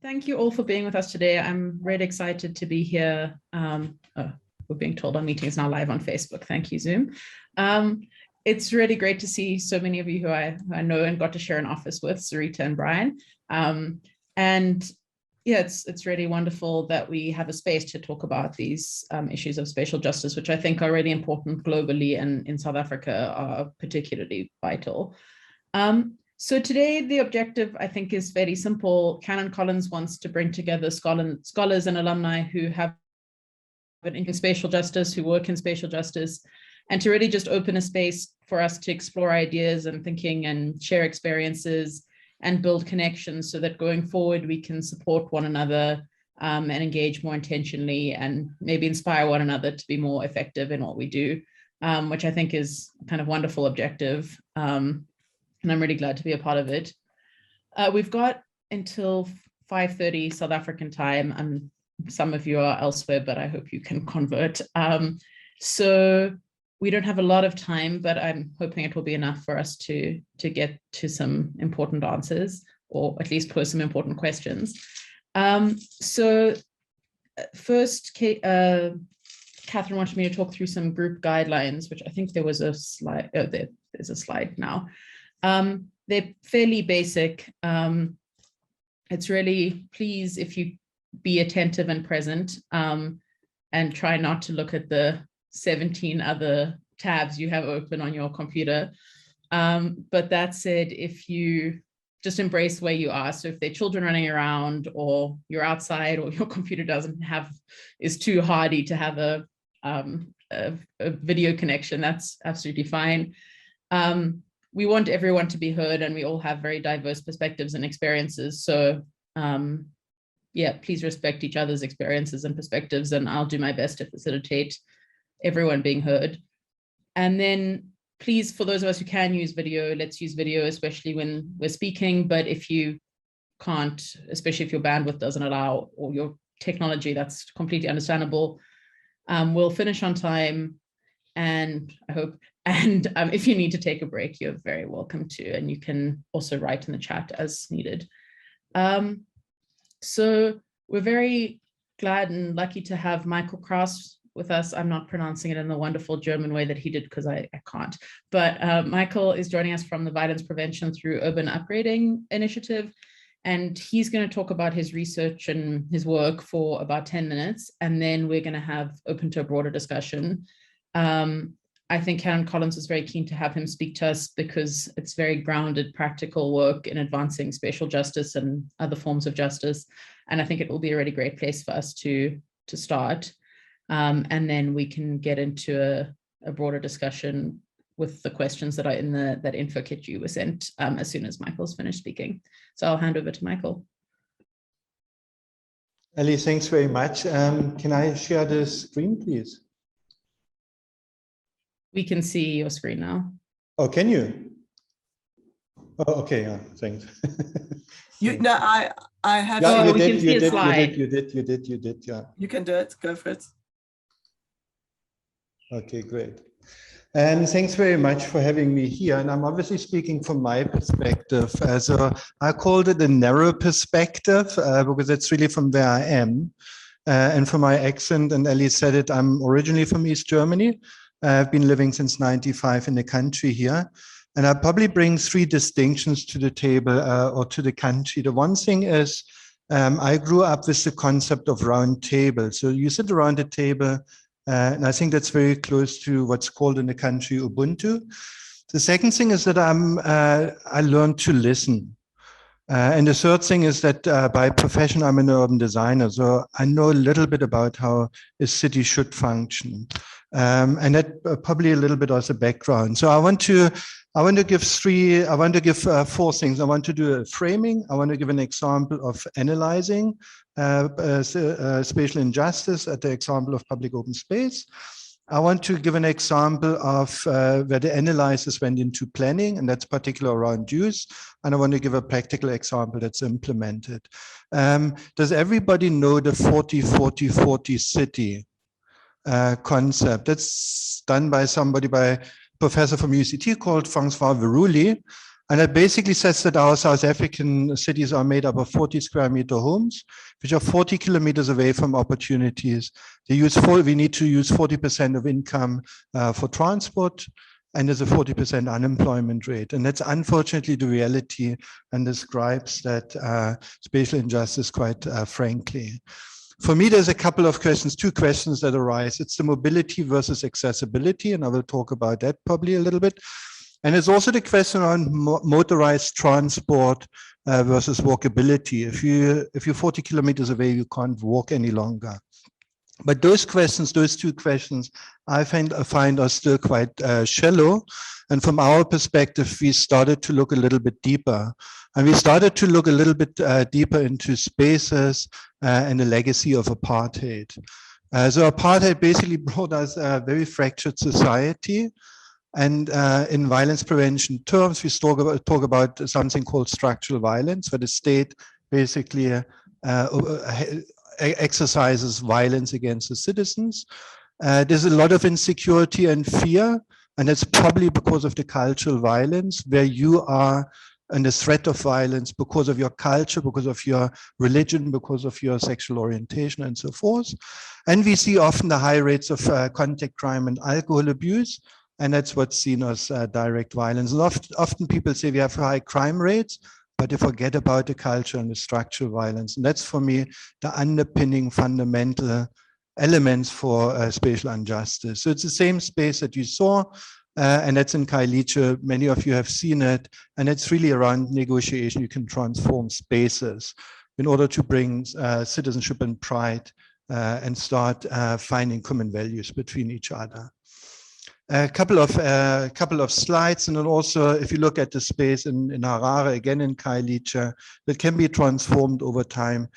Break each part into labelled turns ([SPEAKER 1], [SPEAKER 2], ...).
[SPEAKER 1] Thank you all for being with us today. I'm really excited to be here. We're being told our meeting is now live on Facebook. Thank you, Zoom. It's really great to see so many of you who I know and got to share an office with, Sarita and Brian. And yeah, it's really wonderful that we have a space to talk about these issues of spatial justice, which I think are really important globally, and in South Africa are particularly vital. So today, the objective, I think, is very simple. Canon Collins wants to bring together scholars and alumni who have an interest in spatial justice, who work in spatial justice, and to really just open a space for us to explore ideas and thinking and share experiences and build connections so that going forward, we can support one another and engage more intentionally and maybe inspire one another to be more effective in what we do, which I think is a kind of wonderful objective. And I'm really glad to be a part of it. We've got until 5:30 South African time, and some of you are elsewhere, but I hope you can convert. So we don't have a lot of time, but I'm hoping it will be enough for us to get to some important answers, or at least pose some important questions. So first, Catherine wanted me to talk through some group guidelines, which I think there was a slide. Oh, there's a slide now. They're fairly basic. It's really, please, if you be attentive and present, and try not to look at the 17 other tabs you have open on your computer. But that said, if you just embrace where you are, so if there are children running around, or you're outside, or your computer is too hardy to have a video connection, that's absolutely fine. We want everyone to be heard, and we all have very diverse perspectives and experiences. So yeah, please respect each other's experiences and perspectives, and I'll do my best to facilitate everyone being heard. And then please, for those of us who can use video, let's use video, especially when we're speaking. But if you can't, especially if your bandwidth doesn't allow, or your technology, that's completely understandable. We'll finish on time, and I hope. And if you need to take a break, you're very welcome to, and you can also write in the chat as needed. So we're very glad and lucky to have Michael Krause with us. I'm not pronouncing it in the wonderful German way that he did, because I can't. But Michael is joining us from the Violence Prevention through Urban Upgrading Initiative. And he's going to talk about his research and his work for about 10 minutes. And then we're going to have open to a broader discussion. I think Canon Collins is very keen to have him speak to us, because it's very grounded, practical work in advancing spatial justice and other forms of justice. And I think it will be a really great place for us to start. And then we can get into a broader discussion with the questions that are in that info kit you were sent as soon as Michael's finished speaking. So I'll hand over to Michael.
[SPEAKER 2] Ellie, thanks very much. Can I share the screen, please?
[SPEAKER 1] We can see your screen now.
[SPEAKER 2] Oh, can you? Oh, okay, yeah, thanks.
[SPEAKER 3] No, I had.
[SPEAKER 1] Yeah,
[SPEAKER 3] to,
[SPEAKER 1] we can see a slide.
[SPEAKER 2] You did, yeah.
[SPEAKER 3] You can do it, go for it.
[SPEAKER 2] Okay, great. And thanks very much for having me here. And I'm obviously speaking from my perspective. So I called it a narrow perspective because it's really from where I am. And from my accent, and Ellie said it, I'm originally from East Germany. I've been living since '95 in the country here. And I probably bring three distinctions to the table or to the country. The one thing is I grew up with the concept of round table. So you sit around the table, and I think that's very close to what's called in the country Ubuntu. The second thing is that I learned to listen. And the third thing is that by profession, I'm an urban designer. So I know a little bit about how a city should function. And that probably a little bit as a background. So I want to give four things. I want to do a framing. I want to give an example of analyzing spatial injustice at the example of public open space. I want to give an example of where the analysis went into planning, and that's particular around use. And I want to give a practical example that's implemented. Does everybody know the 40-40-40 city concept? That's done by a professor from UCT called François Verrouilly. And it basically says that our South African cities are made up of 40 square meter homes, which are 40 kilometers away from opportunities. We need to use 40% of income for transport, and there's a 40% unemployment rate. And that's unfortunately the reality, and describes that spatial injustice quite frankly. For me, there's a couple of questions, two questions that arise. It's the mobility versus accessibility, and I will talk about that probably a little bit. And it's also the question on motorized transport versus walkability. If you're 40 kilometers away, you can't walk any longer. But those two questions, I find are still quite shallow. And from our perspective, we started to look a little bit deeper. And we started to look a little bit deeper into spaces and the legacy of apartheid. So apartheid basically brought us a very fractured society. And in violence prevention terms, we talk about something called structural violence, where the state basically exercises violence against the citizens. There's a lot of insecurity and fear, and it's probably because of the cultural violence, where you are under threat of violence because of your culture, because of your religion, because of your sexual orientation, and so forth. And we see often the high rates of contact crime and alcohol abuse, and that's what's seen as direct violence. And often people say we have high crime rates, but they forget about the culture and the structural violence. And that's, for me, the underpinning fundamental elements for spatial injustice. So it's the same space that you saw, and that's in Khayelitsha. Many of you have seen it, and it's really around negotiation. You can transform spaces in order to bring citizenship and pride and start finding common values between each other. A couple of slides, and then also if you look at the space in Harare, again in Khayelitsha, that can be transformed over time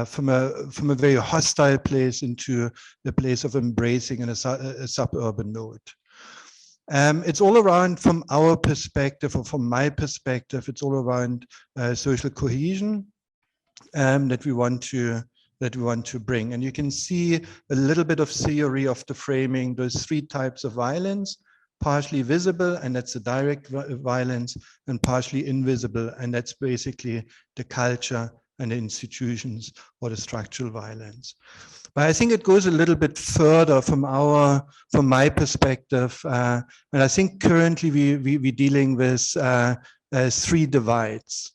[SPEAKER 2] from a very hostile place into the place of embracing and a suburban node. It's all around, from our perspective, or from my perspective, it's all around social cohesion that we want to bring. And you can see a little bit of theory of the framing, those three types of violence: partially visible, and that's the direct violence, and partially invisible, and that's basically the culture and the institutions, or the structural violence. But I think it goes a little bit further from my perspective, and I think currently we're dealing with three divides.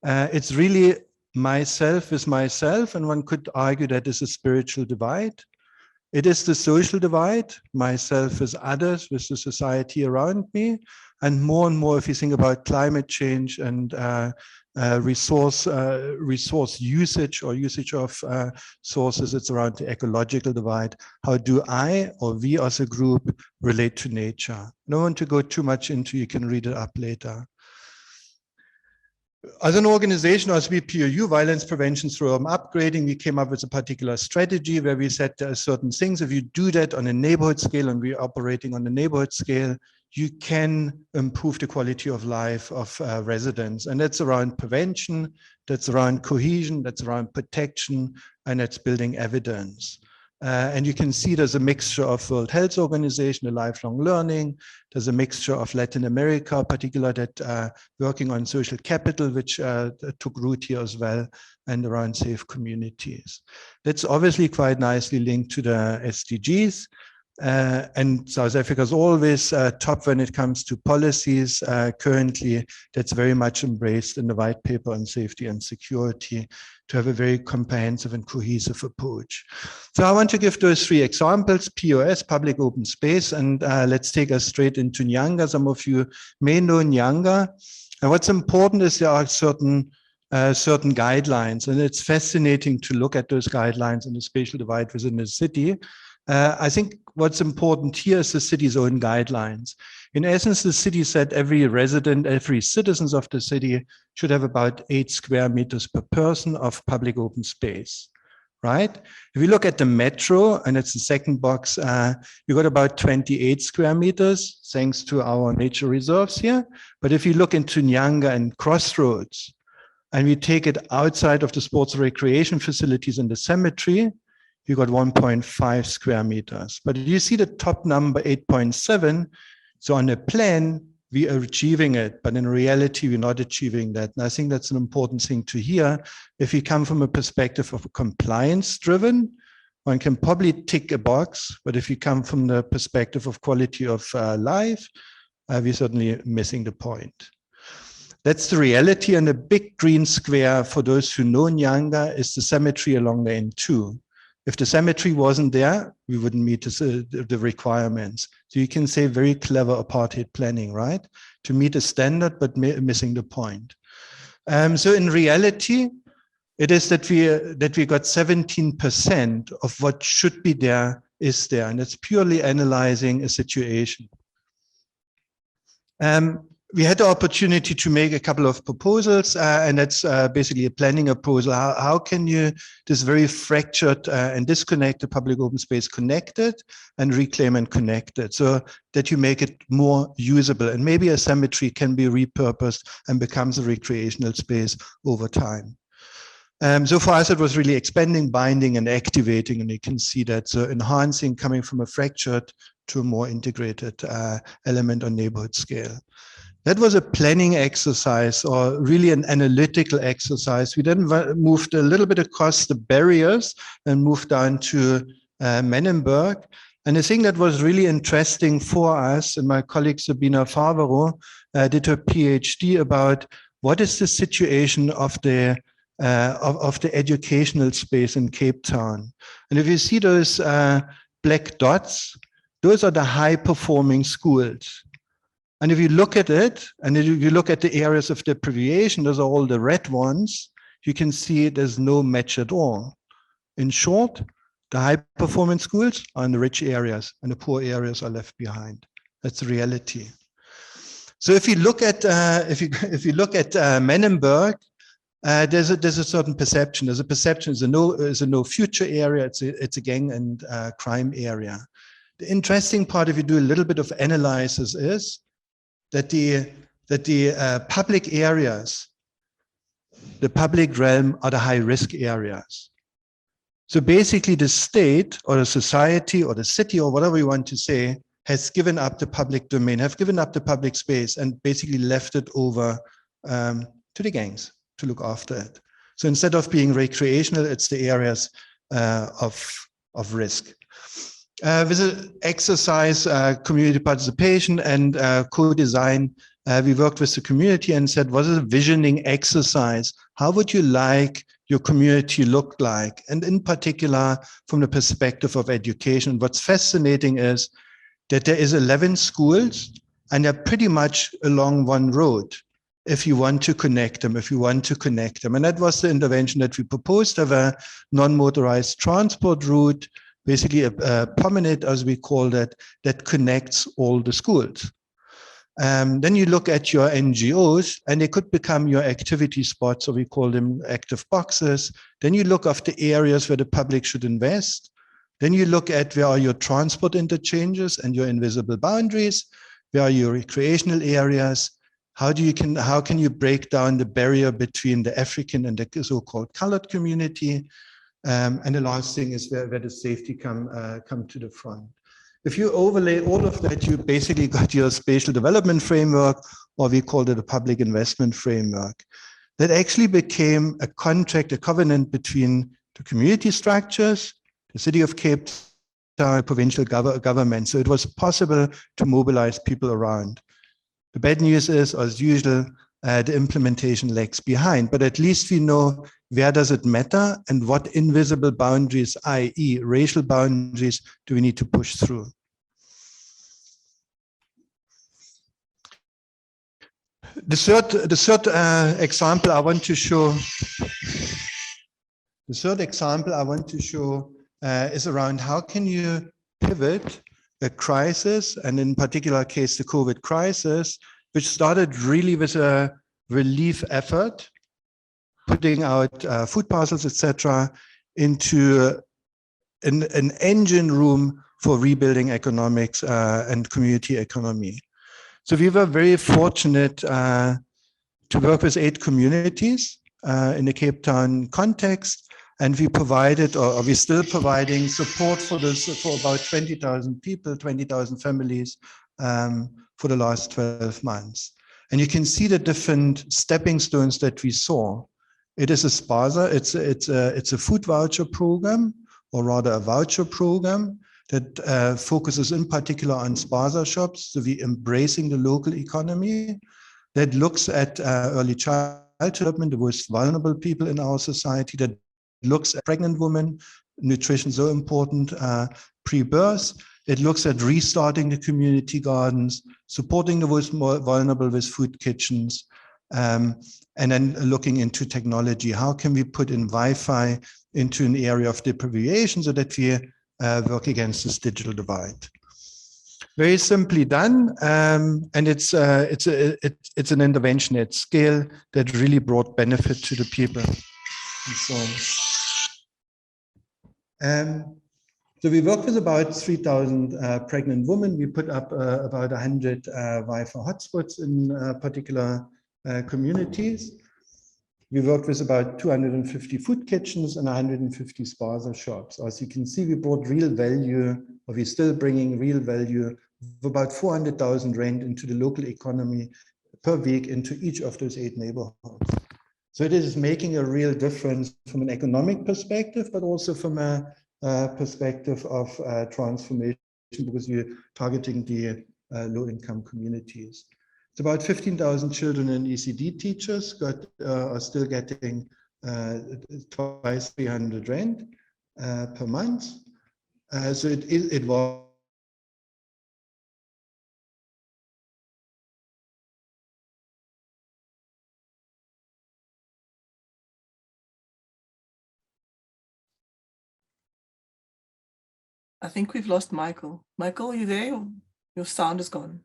[SPEAKER 2] It's really myself with myself, and one could argue that is a spiritual divide. It is the social divide, myself with others, with the society around me, and more if you think about climate change and resource usage, or usage of sources, it's around the ecological divide. How do I, or we as a group, relate to nature? I don't want to go too much into, you can read it up later. As an organization, as VPOU, Violence Prevention Through Urban Upgrading, we came up with a particular strategy where we said there are certain things. If you do that on a neighborhood scale, and we're operating on the neighborhood scale, you can improve the quality of life of residents. And that's around prevention, that's around cohesion, that's around protection, and that's building evidence. And you can see there's a mixture of World Health Organization, the lifelong learning. There's a mixture of Latin America, particularly that working on social capital, which took root here as well, and around safe communities. That's obviously quite nicely linked to the SDGs. And South Africa is always top when it comes to policies. Currently, that's very much embraced in the white paper on safety and security, to have a very comprehensive and cohesive approach. So I want to give those three examples: POS, public open space, and let's take us straight into Nyanga. Some of you may know Nyanga. And what's important is there are certain guidelines, and it's fascinating to look at those guidelines and the spatial divide within the city. I think what's important here is the city's own guidelines. In essence, the city said every resident, every citizens of the city should have about 8 square meters per person of public open space, right? If you look at the metro, and it's the second box, you got about 28 square meters, thanks to our nature reserves here. But if you look into Nyanga and Crossroads, and we take it outside of the sports and recreation facilities and the cemetery, you got 1.5 square meters. But you see the top number, 8.7. So on the plan, we are achieving it, but in reality, we're not achieving that. And I think that's an important thing to hear. If you come from a perspective of compliance-driven, one can probably tick a box, but if you come from the perspective of quality of life, we're certainly missing the point. That's the reality, and the big green square, for those who know Nyanga, is the cemetery along the N2. If the cemetery wasn't there, we wouldn't meet the requirements. So you can say very clever apartheid planning, right? To meet a standard, but missing the point. So in reality, it is that we got 17% of what should be there is there, and it's purely analyzing a situation. We had the opportunity to make a couple of proposals, and that's basically a planning proposal. How can you, this very fractured and disconnected public open space, connect it and reclaim and connect it so that you make it more usable? And maybe a cemetery can be repurposed and becomes a recreational space over time. So for us, it was really expanding, binding, and activating, and you can see that. So enhancing, coming from a fractured to a more integrated element on neighborhood scale. That was a planning exercise, or really an analytical exercise. We then moved a little bit across the barriers and moved down to Menenberg. And the thing that was really interesting for us, and my colleague Sabina Favaro did her PhD about what is the situation of the educational space in Cape Town. And if you see those black dots, those are the high-performing schools. And if you look at it, and if you look at the areas of deprivation, those are all the red ones, you can see there's no match at all. In short, the high-performance schools are in the rich areas, and the poor areas are left behind. That's the reality. So if you look at Menenberg, there's a certain perception. There's a perception it's a no future area. It's a gang and crime area. The interesting part, if you do a little bit of analysis, is that the public areas, the public realm, are the high-risk areas. So basically, the state or the society or the city or whatever you want to say has given up the public domain, have given up the public space, and basically left it over to the gangs to look after it. So instead of being recreational, it's the areas of risk. With an exercise, community participation and co-design, we worked with the community and said, what is a visioning exercise? How would you like your community look like? And in particular, from the perspective of education, what's fascinating is that there is 11 schools and they're pretty much along one road. If you want to connect them, And that was the intervention that we proposed of a non-motorized transport route, basically a promenade, as we call it, that connects all the schools. Then you look at your NGOs, and they could become your activity spots, or we call them active boxes. Then you look after areas where the public should invest. Then you look at where are your transport interchanges and your invisible boundaries, where are your recreational areas. How can you break down the barrier between the African and the so-called colored community? And the last thing is where does safety come to the front? If you overlay all of that, you basically got your spatial development framework, or we called it a public investment framework, that actually became a contract, a covenant between the community structures, the city of Cape Town, provincial government. So it was possible to mobilize people around. The bad news is, as usual, the implementation lags behind, but at least we know where does it matter and what invisible boundaries, i.e. racial boundaries, do we need to push through. The third example I want to show, is around how can you pivot a crisis, and in particular case, the COVID crisis, which started really with a relief effort, putting out food parcels, etc., into an engine room for rebuilding economics and community economy. So we were very fortunate to work with 8 communities in the Cape Town context, and we provided, or we're still providing, support for about 20,000 people, 20,000 families for the last 12 months. And you can see the different stepping stones that we saw. It is a SPASA, it's a food voucher program, or rather a voucher program that focuses in particular on SPASA shops, so we embracing the local economy, that looks at early childhood development, the most vulnerable people in our society, that looks at pregnant women, nutrition so important, pre-birth. It looks at restarting the community gardens, supporting the most vulnerable with food kitchens, and then looking into technology. How can we put in Wi-Fi into an area of deprivation so that we work against this digital divide? Very simply done, and it's an intervention at scale that really brought benefit to the people. So we worked with about 3,000 pregnant women. We put up about 100 Wi-Fi hotspots in particular communities. We worked with about 250 food kitchens and 150 SPASA shops. As you can see, we brought real value, or we're still bringing real value of about 400,000 rand into the local economy per week into each of those 8 neighborhoods. So it is making a real difference from an economic perspective, but also from a perspective of transformation, because you're targeting the low-income communities. It's about 15,000 children and ECD teachers are still getting twice 300 rand per month. So it was.
[SPEAKER 3] I think we've lost Michael. Michael, are you there? Your sound is gone.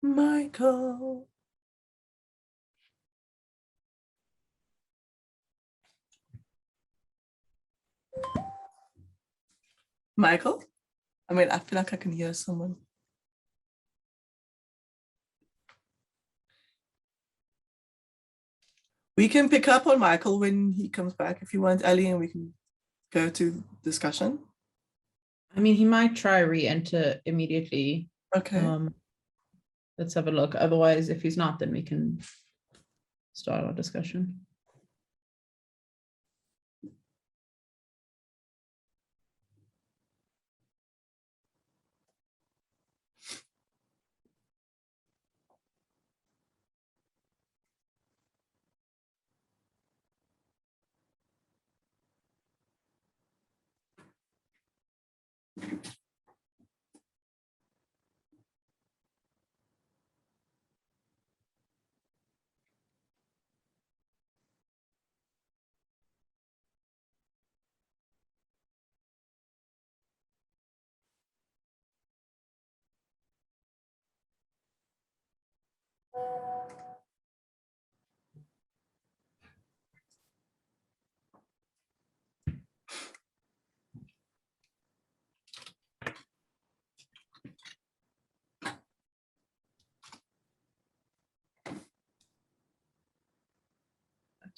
[SPEAKER 3] Michael. Michael? I mean, I feel like I can hear someone. We can pick up on Michael when he comes back if you want, Ali, and we can go to discussion.
[SPEAKER 1] I mean, he might try re-enter immediately.
[SPEAKER 3] Okay.
[SPEAKER 1] Let's have a look. Otherwise, if he's not, then we can start our discussion.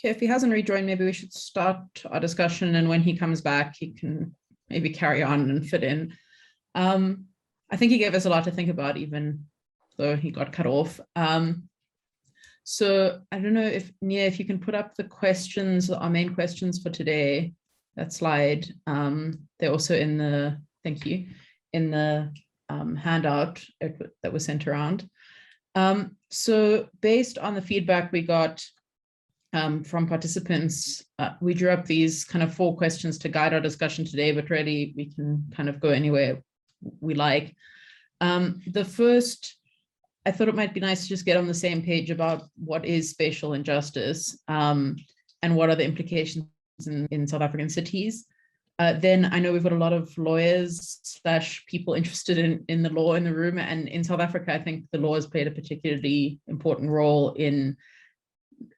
[SPEAKER 1] Okay, if he hasn't rejoined, maybe we should start our discussion, and when he comes back, he can maybe carry on and fit in. I think he gave us a lot to think about, even though he got cut off. So I don't know if, Nia, if you can put up the questions, our main questions for today, that slide. They're also in the, thank you, in the handout that was sent around. So based on the feedback we got from participants, we drew up these kind of 4 questions to guide our discussion today, but really we can kind of go anywhere we like. The first, I thought it might be nice to just get on the same page about what is spatial injustice and what are the implications in South African cities. Then I know we've got a lot of lawyers / people interested in the law in the room, and in South Africa, I think the law has played a particularly important role in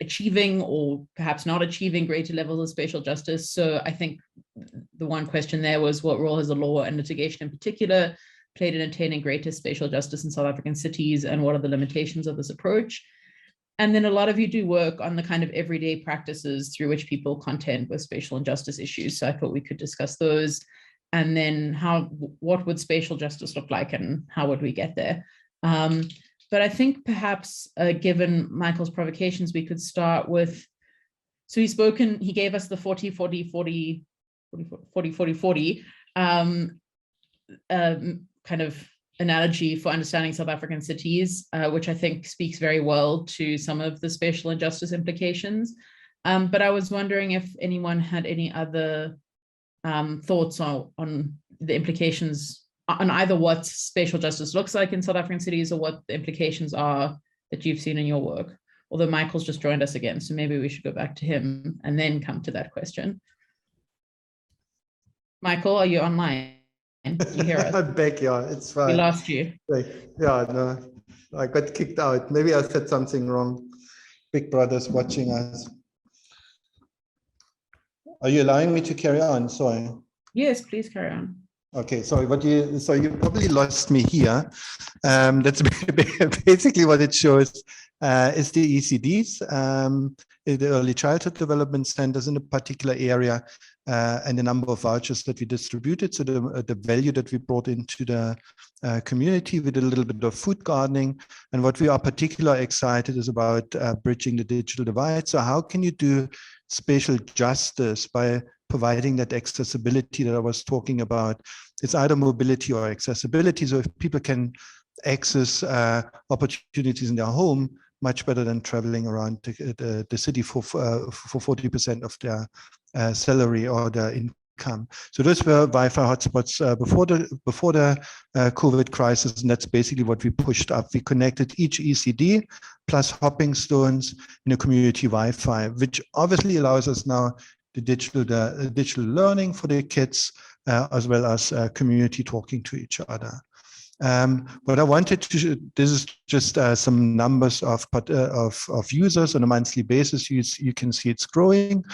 [SPEAKER 1] achieving or perhaps not achieving greater levels of spatial justice. So I think the one question there was, what role has the law and litigation in particular played in attaining greater spatial justice in South African cities, and what are the limitations of this approach? And then a lot of you do work on the kind of everyday practices through which people contend with spatial injustice issues. So I thought we could discuss those. and then what would spatial justice look like and how would we get there? But I think perhaps given Michael's provocations, we could start with, so he gave us the 40, 40, 40, 40, 40, 40 kind of analogy for understanding South African cities, which I think speaks very well to some of the spatial injustice implications. But I was wondering if anyone had any other thoughts on the implications on either what spatial justice looks like in South African cities or what the implications are that you've seen in your work. Although Michael's just joined us again, so maybe we should go back to him and then come to that question. Michael, are you online? Do you hear us?
[SPEAKER 2] I'm back, yeah, it's fine.
[SPEAKER 1] We lost you.
[SPEAKER 2] Yeah, no, I got kicked out. Maybe I said something wrong. Big Brother's watching us. Are you allowing me to carry on? Sorry.
[SPEAKER 1] Yes, please carry on.
[SPEAKER 2] Okay, sorry, so you probably lost me here. That's basically what it shows is the ECDs, the early childhood development centers in a particular area, and the number of vouchers that we distributed. So the value that we brought into the community. We did a little bit of food gardening, and what we are particularly excited is about bridging the digital divide. So how can you do spatial justice by providing that accessibility that I was talking about? It's either mobility or accessibility. So if people can access opportunities in their home, much better than traveling around the city for 40% of their salary or their income. So those were Wi-Fi hotspots before the COVID crisis, and that's basically what we pushed up. We connected each ECD plus hopping stones in a community Wi-Fi, which obviously allows us now the digital learning for the kids, as well as community talking to each other. What I wanted to, this is just some numbers of users on a monthly basis. You can see it's growing.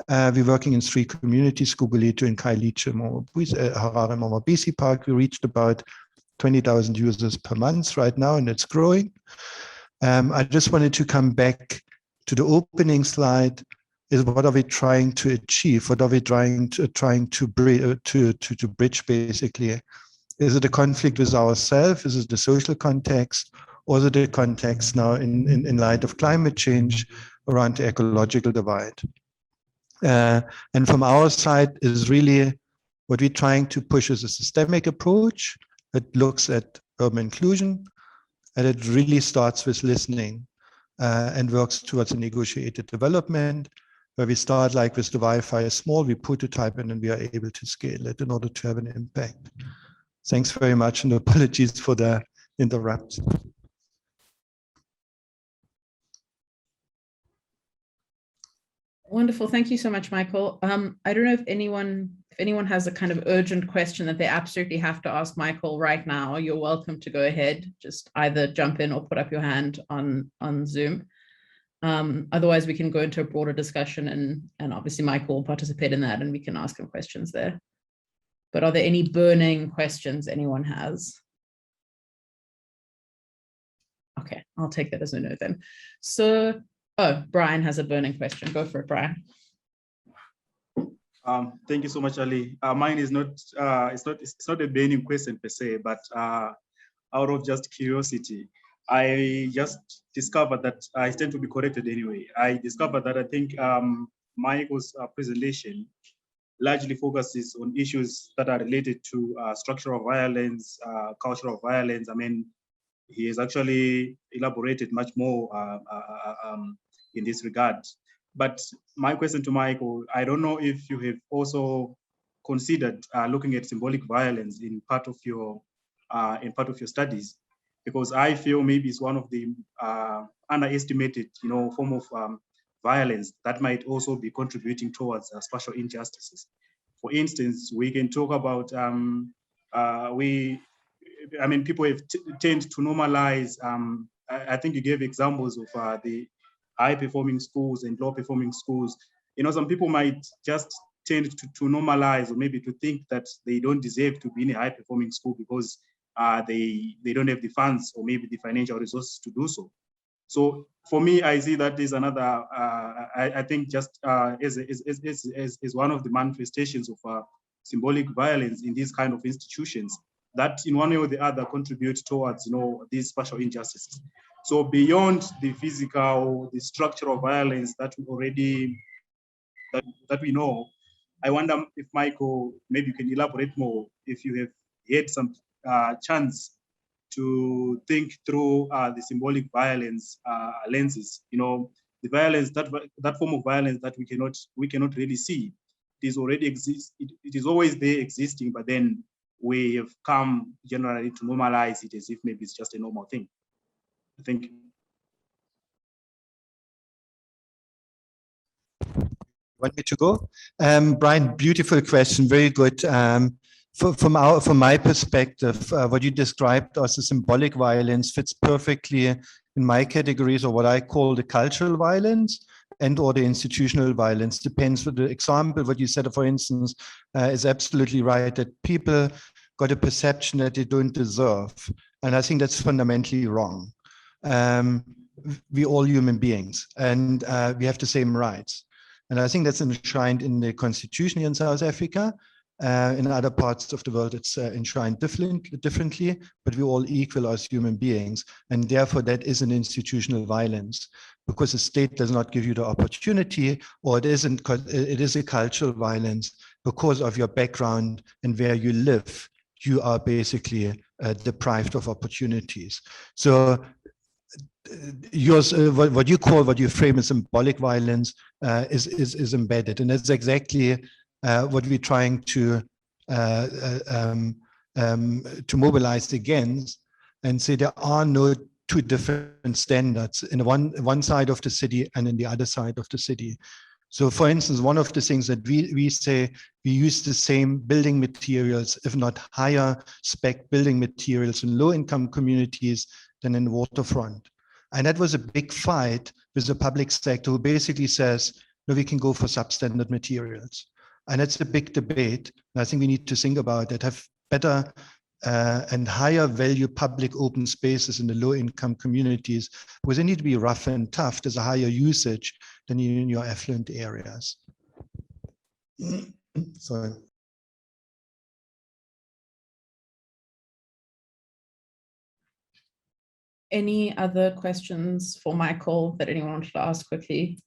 [SPEAKER 2] We're working in 3 communities, Gugulethu and Khayelitsha, Harare, Mawabisi Park. We reached about 20,000 users per month right now, and it's growing. I just wanted to come back to the opening slide. Is what are we trying to achieve? What are we trying to bridge basically? Is it a conflict with ourselves? Is it the social context? Or is it the context now in light of climate change around the ecological divide? And from our side is really what we're trying to push is a systemic approach that looks at urban inclusion, and it really starts with listening and works towards a negotiated development, where we start like with the Wi-Fi small, we prototype and then we are able to scale it in order to have an impact. Thanks very much, and apologies for the interruption.
[SPEAKER 1] Wonderful. Thank you so much, Michael. I don't know if anyone has a kind of urgent question that they absolutely have to ask Michael right now. You're welcome to go ahead. Just either jump in or put up your hand on Zoom. Otherwise, we can go into a broader discussion, and obviously Michael will participate in that, and we can ask him questions there. But are there any burning questions anyone has? Okay, I'll take that as a no then. So, oh, Brian has a burning question. Go for it, Brian.
[SPEAKER 4] Thank you so much, Ali. Mine is not, it's not a burning question per se, but out of just curiosity, I just discovered that I tend to be corrected anyway. I discovered that I think Michael's presentation largely focuses on issues that are related to structural violence, cultural violence. I mean, he has actually elaborated much more in this regard. But my question to Michael, I don't know if you have also considered looking at symbolic violence in part of your studies, because I feel maybe it's one of the underestimated, form of violence that might also be contributing towards spatial injustices. For instance, we can talk about people have tend to normalize. I think you gave examples of the high-performing schools and low-performing schools. Some people might just tend to normalize, or maybe to think that they don't deserve to be in a high-performing school because they don't have the funds or maybe the financial resources to do so. So for me, I see that is another. I think just as one of the manifestations of symbolic violence in these kind of institutions that in one way or the other contribute towards, these spatial injustices. So beyond the physical, the structural violence that we already, that we know, I wonder if Michael, maybe you can elaborate more, if you have had some chance to think through the symbolic violence lenses, the violence, that form of violence that we cannot really see. It is already exists. It is always there existing, but then we have come generally to normalize it as if maybe it's just a normal thing. Thank you.
[SPEAKER 2] Want me to go? Brian, beautiful question, very good. From my perspective, what you described as a symbolic violence fits perfectly in my categories, or what I call the cultural violence and or the institutional violence. Depends on the example. What you said, for instance, is absolutely right, that people got a perception that they don't deserve. And I think that's fundamentally wrong. We're all human beings, and we have the same rights. And I think that's enshrined in the constitution here in South Africa. In other parts of the world, it's enshrined differently, but we're all equal as human beings. And therefore, that is an institutional violence, because the state does not give you the opportunity, or it is a cultural violence because of your background and where you live. You are basically deprived of opportunities. So yours, what you frame as symbolic violence is embedded, and that's exactly what we're trying to mobilize against, and say there are no two different standards in one side of the city and in the other side of the city. So, for instance, one of the things that we say, we use the same building materials, if not higher spec building materials in low-income communities than in the waterfront. And that was a big fight with the public sector, who basically says, no, we can go for substandard materials. And that's a big debate. And I think we need to think about that, have better and higher value public open spaces in the low income communities, because they need to be rough and tough. There's a higher usage than in your affluent areas. Sorry.
[SPEAKER 1] Any other questions for Michael that anyone wanted to ask quickly?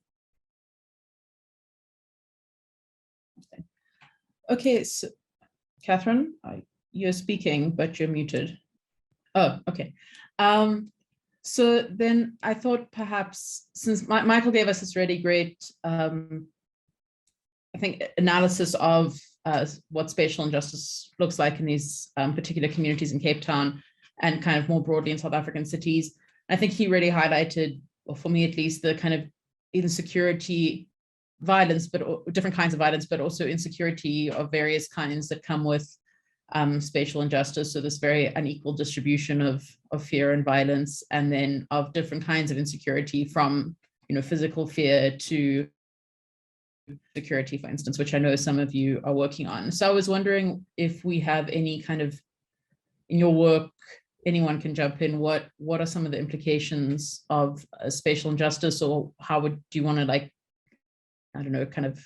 [SPEAKER 1] Okay, so Catherine, you're speaking, but you're muted. Oh, okay. So then I thought perhaps, since Michael gave us this really great, I think, analysis of what spatial injustice looks like in these particular communities in Cape Town, and kind of more broadly in South African cities. I think he really highlighted, or for me at least, the kind of insecurity, violence, but different kinds of violence, but also insecurity of various kinds that come with spatial injustice. So this very unequal distribution of fear and violence, and then of different kinds of insecurity, from physical fear to security, for instance, which I know some of you are working on. So I was wondering if we have any kind of, in your work, anyone can jump in, what are some of the implications of spatial injustice, or how do you want to, like, I don't know, kind of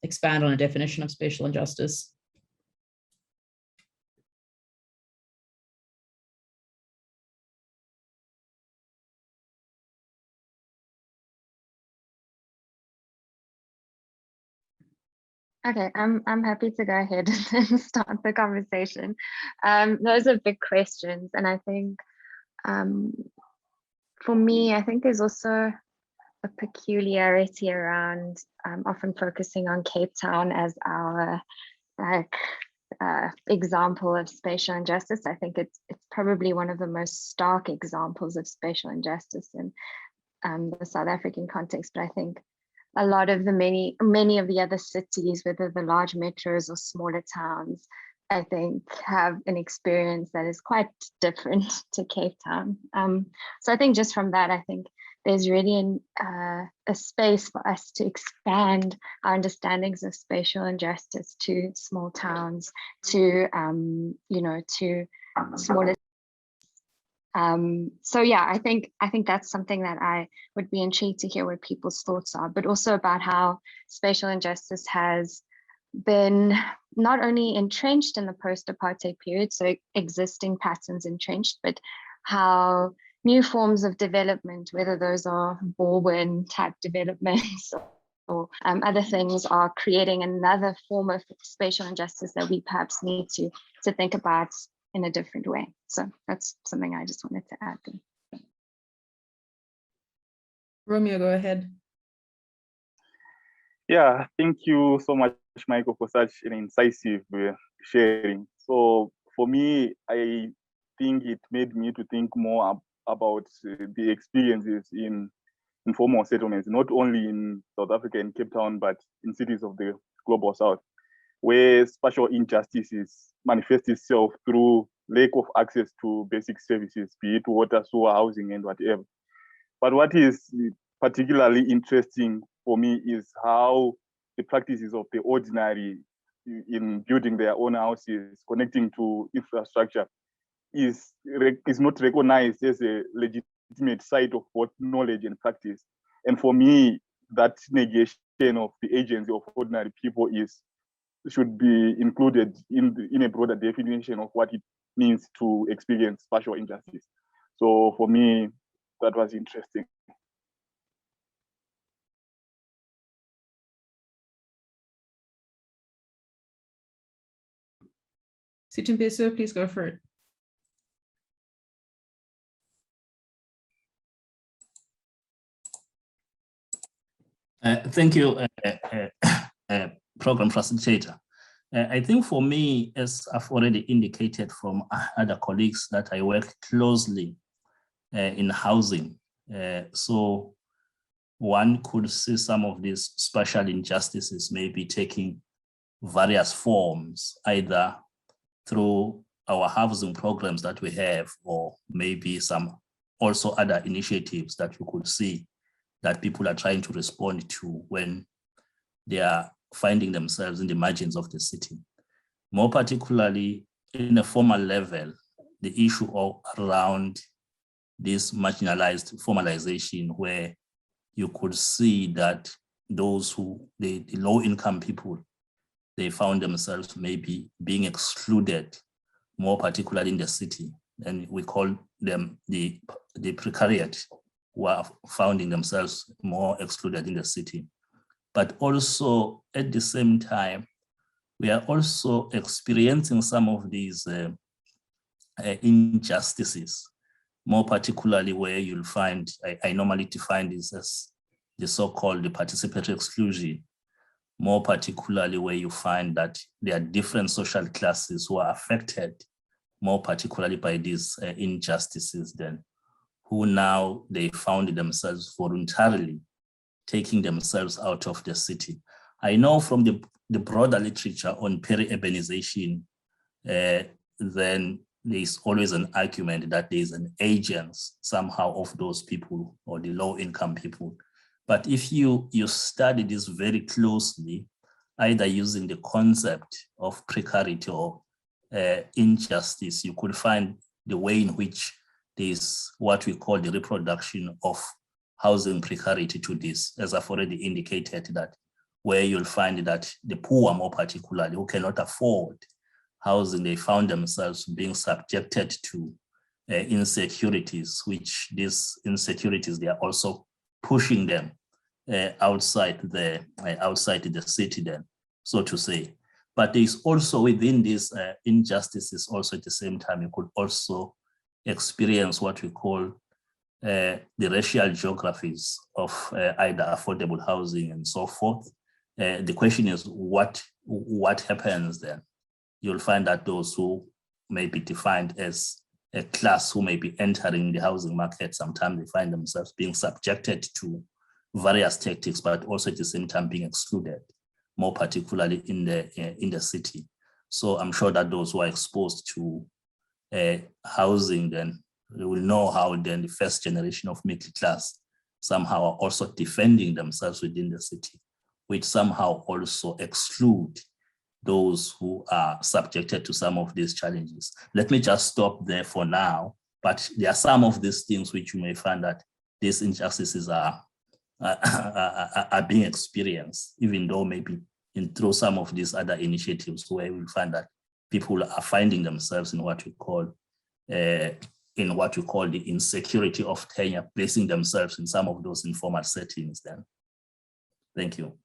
[SPEAKER 1] expand on a definition of spatial injustice?
[SPEAKER 5] Okay, I'm happy to go ahead and start the conversation. Those are big questions, and I think for me, I think there's also a peculiarity around often focusing on Cape Town as our example of spatial injustice. I think it's probably one of the most stark examples of spatial injustice in the South African context, but I think a lot of the many of the other cities, whether the large metros or smaller towns, I think have an experience that is quite different to Cape Town. So I think just from that, I think there's really a space for us to expand our understandings of spatial injustice to small towns, to to smaller. So yeah, I think that's something that I would be intrigued to hear what people's thoughts are, but also about how spatial injustice has been not only entrenched in the post-apartheid period, so existing patterns entrenched, but how new forms of development, whether those are Baldwin type developments or other things, are creating another form of spatial injustice that we perhaps need to think about in a different way. So that's something I just wanted to add.
[SPEAKER 1] Romeo, go ahead.
[SPEAKER 6] Yeah, thank you so much, Michael, for such an incisive sharing. So for me, I think it made me to think more about the experiences in informal settlements, not only in South Africa and Cape Town, but in cities of the Global South, where spatial injustices manifest itself through lack of access to basic services, be it water, sewer, housing, and whatever. But what is particularly interesting for me is how the practices of the ordinary in building their own houses, connecting to infrastructure, is not recognized as a legitimate site of both knowledge and practice. And for me, that negation of the agency of ordinary people should be included in a broader definition of what it means to experience spatial injustice. So for me, that was interesting.
[SPEAKER 1] Sitimpeso, please go for it.
[SPEAKER 7] Thank you, program facilitator. I think for me, as I've already indicated from other colleagues, that I work closely in housing. So one could see some of these spatial injustices maybe taking various forms, either through our housing programs that we have, or maybe some also other initiatives that you could see that people are trying to respond to when they are finding themselves in the margins of the city. More particularly in a formal level, the issue around this marginalized formalization, where you could see that those who, the low-income people, they found themselves maybe being excluded, more particularly in the city. And we call them the Precarity, who are finding themselves more excluded in the city. But also at the same time, we are also experiencing some of these injustices, more particularly where you'll find, I normally define this as the so-called participatory exclusion, more particularly where you find that there are different social classes who are affected, more particularly by these injustices then, who now they found themselves voluntarily taking themselves out of the city. I know from the broader literature on peri-urbanization, then there's always an argument that there's an agence somehow of those people or the low-income people. But if you study this very closely, either using the concept of precarity or injustice, you could find the way in which there's what we call the reproduction of housing precarity to this, as I've already indicated, that where you'll find that the poor, more particularly, who cannot afford housing, they found themselves being subjected to insecurities, which these insecurities, they are also pushing them outside the city then, so to say. But there's also within these injustices, also at the same time, you could also experience what we call the racial geographies of either affordable housing and so forth. The question is, what happens then? You'll find that those who may be defined as a class who may be entering the housing market, sometimes they find themselves being subjected to various tactics, but also at the same time being excluded, more particularly in the city. So I'm sure that those who are exposed to housing, then they will know how then the first generation of middle class somehow are also defending themselves within the city, which somehow also exclude those who are subjected to some of these challenges. Let me just stop there for now, but there are some of these things which you may find that these injustices are being experienced, even though maybe through some of these other initiatives where we find that people are finding themselves in what we call the insecurity of tenure, placing themselves in some of those informal settings then. Thank you.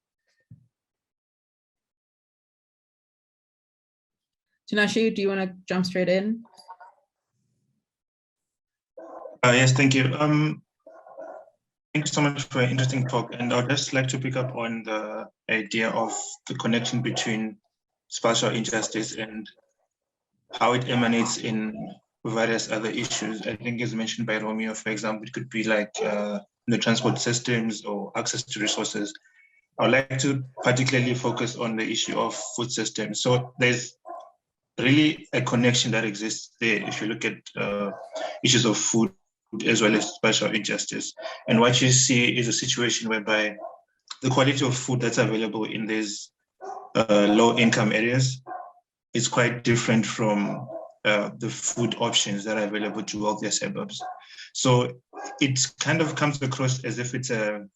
[SPEAKER 1] Tinashe, do you want to jump straight in?
[SPEAKER 8] Yes, thank you. Thank you so much for an interesting talk. And I'd just like to pick up on the idea of the connection between spatial injustice and how it emanates in various other issues. I think as mentioned by Romeo, for example, it could be like the transport systems or access to resources. I would like to particularly focus on the issue of food systems. So there's really a connection that exists there if you look at issues of food as well as spatial injustice. And what you see is a situation whereby the quality of food that's available in these low-income areas is quite different from the food options that are available to wealthier suburbs. So it kind of comes across as if it's a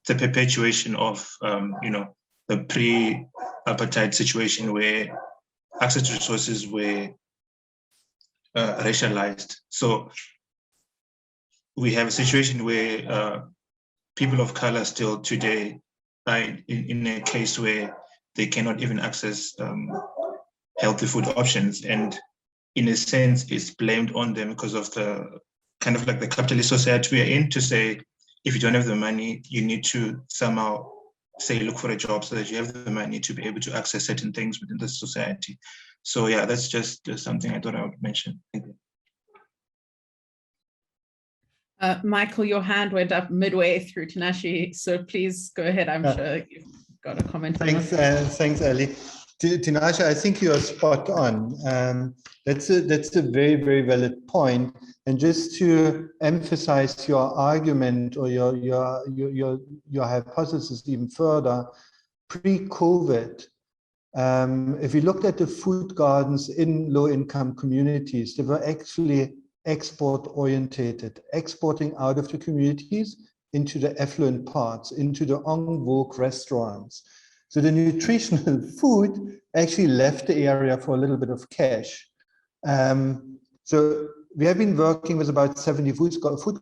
[SPEAKER 8] perpetuation of the pre-apartheid situation where access to resources were racialized. So we have a situation where people of color still today are in a case where they cannot even access healthy food options. And in a sense, it's blamed on them because of the kind of like the capitalist society we are in, to say, if you don't have the money, you need to somehow say, look for a job so that you have the money to be able to access certain things within the society. So yeah, that's just something I thought I would mention. Thank you.
[SPEAKER 1] Michael, your hand went up midway through Tinashe, so please go ahead. I'm sure you've got a comment.
[SPEAKER 2] Thanks, thanks, Ali. Tinashe, I think you are spot on. That's a very, very valid point. And just to emphasize your argument or your hypothesis even further, pre-COVID, if you looked at the food gardens in low-income communities, they were actually export-orientated, exporting out of the communities into the affluent parts, into the en vogue restaurants. So the nutritional food actually left the area for a little bit of cash. So we have been working with about 70 food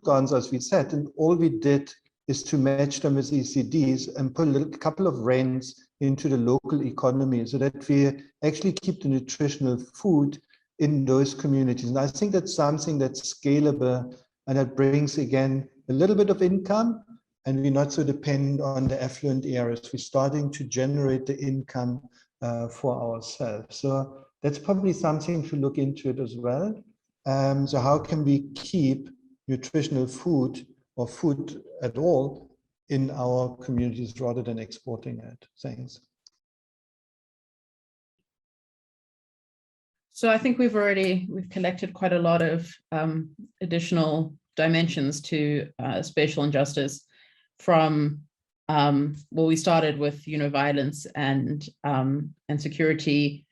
[SPEAKER 2] gardens, as we said, and all we did is to match them with ECDs and put a couple of rents into the local economy so that we actually keep the nutritional food in those communities. And I think that's something that's scalable and that brings, again, a little bit of income, and we're not so dependent on the affluent areas. We're starting to generate the income for ourselves. So that's probably something to look into it as well. So how can we keep nutritional food or food at all in our communities rather than exporting it? Thanks.
[SPEAKER 1] So I think we've collected quite a lot of additional dimensions to spatial injustice from, well, we started with, violence and security,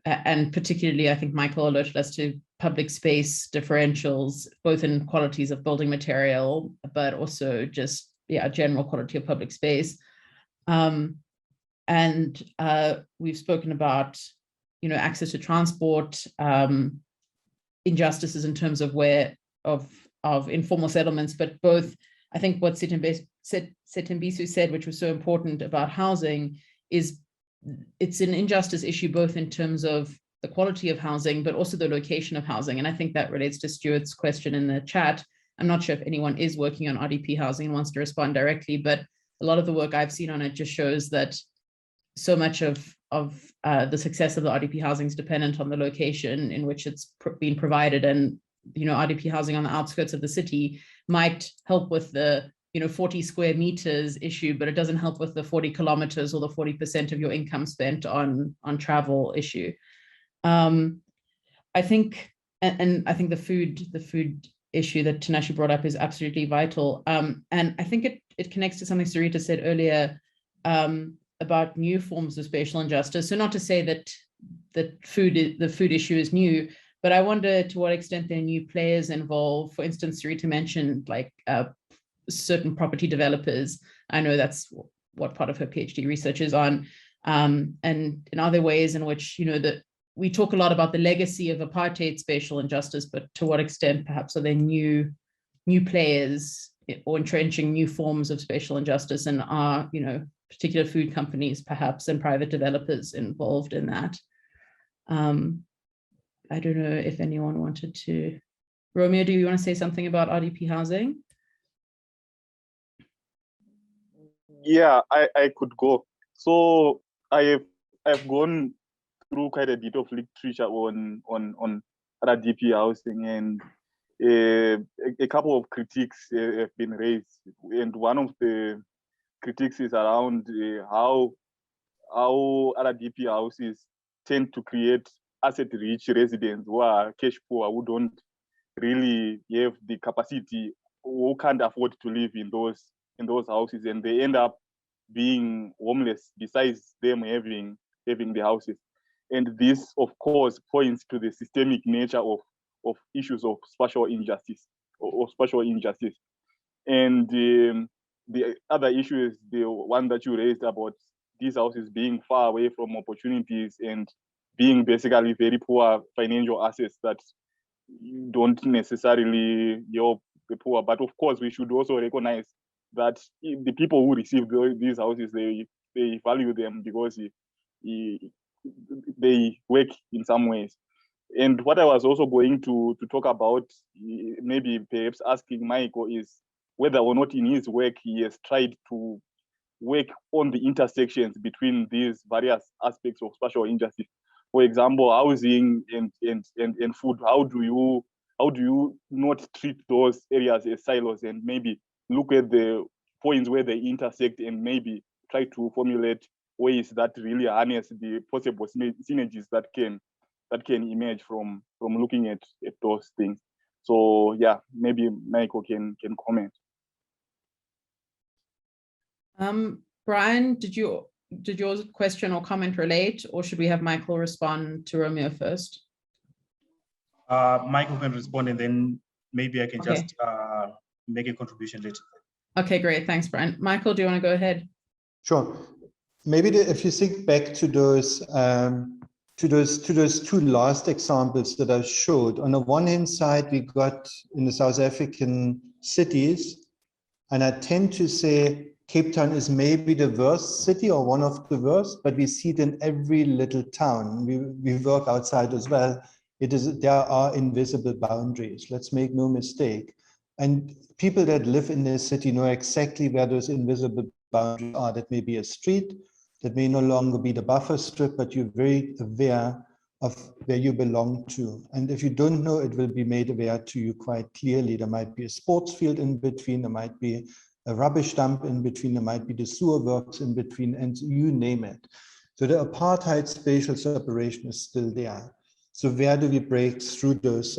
[SPEAKER 1] and particularly I think Michael alerted us to public space differentials, both in qualities of building material, but also just, general quality of public space. And we've spoken about, access to transport, injustices in terms of of informal settlements, but both, I think what Setembisu said, which was so important about housing, is it's an injustice issue, both in terms of the quality of housing, but also the location of housing. And I think that relates to Stuart's question in the chat. I'm not sure if anyone is working on RDP housing and wants to respond directly, but a lot of the work I've seen on it just shows that so much of the success of the RDP housing is dependent on the location in which it's being provided. And, RDP housing on the outskirts of the city might help with the, 40 square meters issue, but it doesn't help with the 40 kilometers or the 40% of your income spent on travel issue. I think, and I think the food issue that Tinashe brought up is absolutely vital. And I think it connects to something Sarita said earlier, about new forms of spatial injustice. So not to say that the food issue is new, but I wonder to what extent there are new players involved. For instance, Sarita mentioned like certain property developers. I know that's what part of her PhD research is on, and in other ways in which, that we talk a lot about the legacy of apartheid spatial injustice, but to what extent perhaps are there new players or entrenching new forms of spatial injustice, and are, particular food companies perhaps and private developers involved in that? I don't know if anyone wanted to. Romeo, do you want to say something about RDP housing?
[SPEAKER 6] Yeah, I could go. So I've gone through quite a bit of literature on RDP housing, and a couple of critiques have been raised. And one of the critiques is around how RDP houses tend to create asset-rich residents who are cash poor, who don't really have the capacity, who can't afford to live in those houses, and they end up being homeless besides them having the houses. And this, of course, points to the systemic nature of issues of spatial injustice or spatial injustice. And the other issue is the one that you raised about these houses being far away from opportunities and being basically very poor financial assets that don't necessarily help the poor. But of course, we should also recognize that the people who receive these houses, they value them because they work in some ways. And what I was also going to talk about, maybe perhaps asking Michael, is whether or not in his work he has tried to work on the intersections between these various aspects of spatial injustice. For example, housing and food. How do you not treat those areas as silos, and maybe look at the points where they intersect and maybe try to formulate ways that really harness the possible synergies that can emerge from looking at those things. So yeah, maybe Michael can comment.
[SPEAKER 1] Brian, did your question or comment relate, or should we have Michael respond to Romeo first?
[SPEAKER 4] Michael can respond, and then maybe I can just make a contribution later.
[SPEAKER 1] Okay, great. Thanks, Brian. Michael, do you want to go ahead?
[SPEAKER 2] Sure. Maybe if you think back to those two last examples that I showed, on the one hand side, we got in the South African cities, and I tend to say Cape Town is maybe the worst city or one of the worst, but we see it in every little town. We work outside as well. There are invisible boundaries. Let's make no mistake. And people that live in this city know exactly where those invisible boundaries are. That may be a street, that may no longer be the buffer strip, but you're very aware of where you belong to. And if you don't know, it will be made aware to you quite clearly. There might be a sports field in between, there might be a rubbish dump in between, there might be the sewer works in between, and you name it. So the apartheid spatial separation is still there. So where do we break through those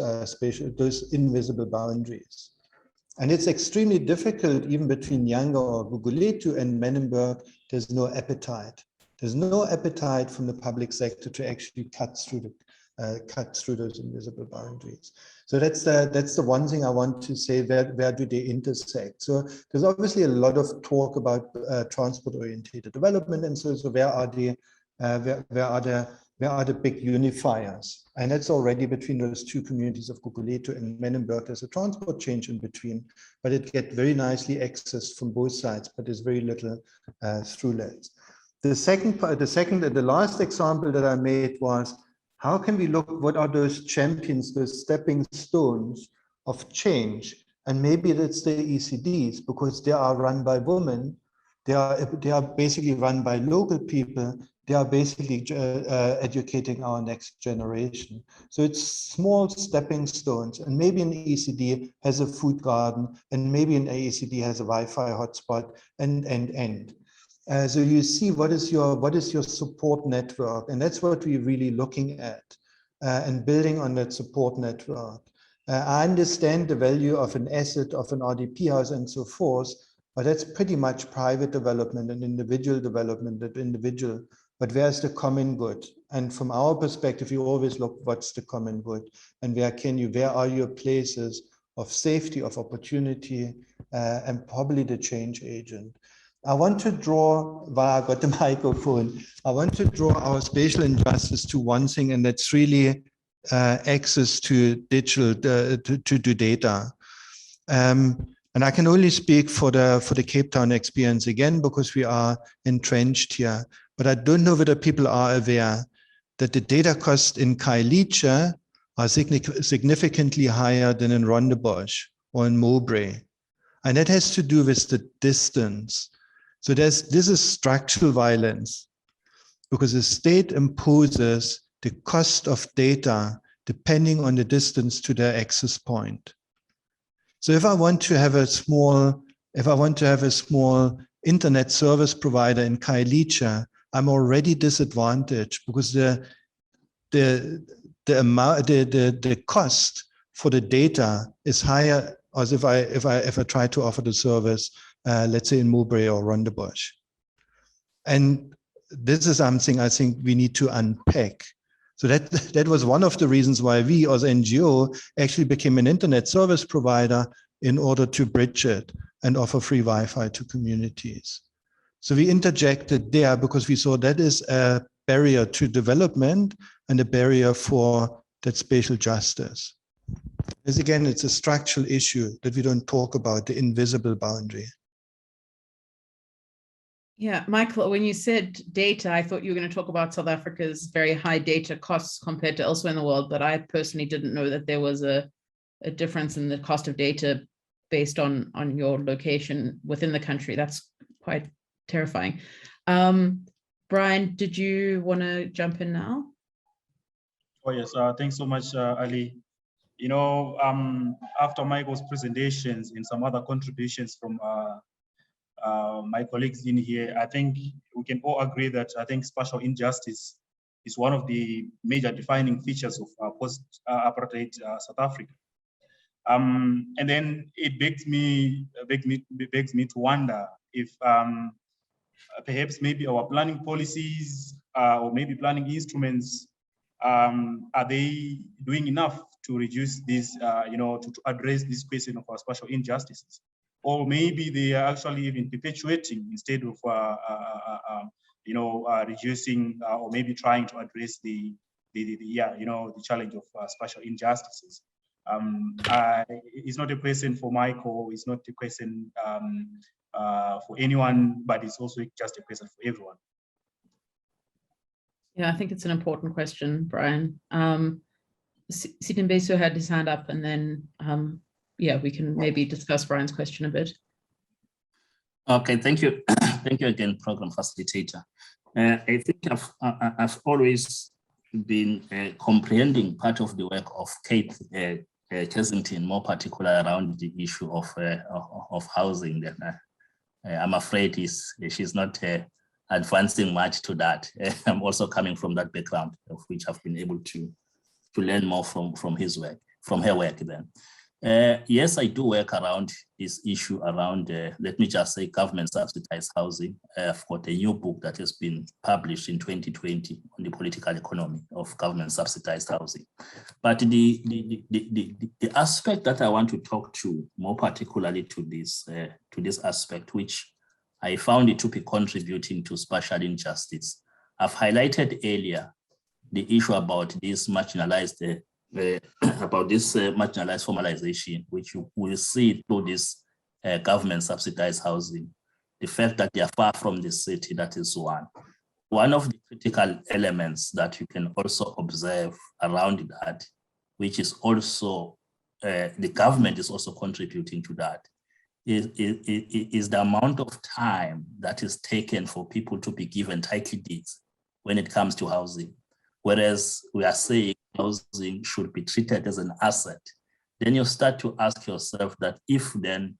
[SPEAKER 2] invisible boundaries? And it's extremely difficult, even between Yanga or Guguletu and Menenberg. There's no appetite. There's no appetite from the public sector to actually cut through those invisible boundaries. So that's the one thing I want to say. Where do they intersect? So there's obviously a lot of talk about transport-oriented development, and so where are the big unifiers? And that's already between those two communities of Guguletu and Menenberg. There's a transport change in between, but it gets very nicely accessed from both sides, but there's very little through lanes. The last example that I made was, how can we look, what are those champions, those stepping stones of change? And maybe that's the ECDs, because they are run by women. They are basically run by local people. They are basically educating our next generation. So it's small stepping stones, and maybe an ECD has a food garden, and maybe an AECD has a Wi-Fi hotspot, and. So you see, what is your support network? And that's what we're really looking at and building on that support network. I understand the value of an asset, of an RDP house and so forth, but that's pretty much private development and individual development, but where's the common good? And from our perspective, you always look, what's the common good? And where are your places of safety, of opportunity, and probably the change agent? I want to draw, while I got the microphone, I want to draw our spatial injustice to one thing, and that's really access to digital, to data. And I can only speak for the Cape Town experience again, because we are entrenched here. But I don't know whether people are aware that the data costs in Khayelitsha are significantly higher than in Rondebosch or in Mowbray. And that has to do with the distance. So this is structural violence, because the state imposes the cost of data depending on the distance to their access point. So if I want to have a small internet service provider in Khayelitsha, I'm already disadvantaged, because the cost for the data is higher as if I try to offer the service, let's say in Mowbray or Rondebosch. And this is something I think we need to unpack. So that was one of the reasons why we as NGO actually became an internet service provider, in order to bridge it and offer free Wi-Fi to communities. So we interjected there because we saw that is a barrier to development and a barrier for that spatial justice. As again, it's a structural issue that we don't talk about, the invisible boundary.
[SPEAKER 1] Yeah, Michael, when you said data, I thought you were going to talk about South Africa's very high data costs compared to elsewhere in the world, but I personally didn't know that there was a difference in the cost of data based on your location within the country. That's quite terrifying. Brian, did you want to jump in now?
[SPEAKER 4] Oh yes, thanks so much, Ali. You know, after Michael's presentations and some other contributions from my colleagues in here, I think we can all agree that I think spatial injustice is one of the major defining features of post-apartheid South Africa. And then it begs me to wonder if perhaps maybe our planning policies or maybe planning instruments, are they doing enough to reduce this, to address this question of our spatial injustices? Or maybe they are actually even perpetuating instead of, reducing or maybe trying to address the challenge of spatial injustices. It's not a question for Michael, it's not a question for anyone, but it's also just a question for everyone.
[SPEAKER 1] Yeah, I think it's an important question, Brian. Sitembeso had his hand up, and then we can maybe discuss Brian's question a bit.
[SPEAKER 7] Okay, thank you. Thank you again, program facilitator. I think I've always been comprehending part of the work of Kate Kensington, more particular around the issue of housing. I'm afraid she's not advancing much to that. I'm also coming from that background, of which I've been able to learn more from her work then. Yes, I do work around this issue around, let me just say, government subsidized housing. I've got a new book that has been published in 2020 on the political economy of government subsidized housing. But the aspect that I want to talk to, more particularly to this aspect, which I found it to be contributing to spatial injustice. I've highlighted earlier the issue about this marginalized marginalized formalization, which you will see through this government subsidized housing. The fact that they are far from the city, that is one. One of the critical elements that you can also observe around that, which is also, the government is also contributing to that, is the amount of time that is taken for people to be given title deeds when it comes to housing. Whereas we are saying housing should be treated as an asset, then you start to ask yourself that if then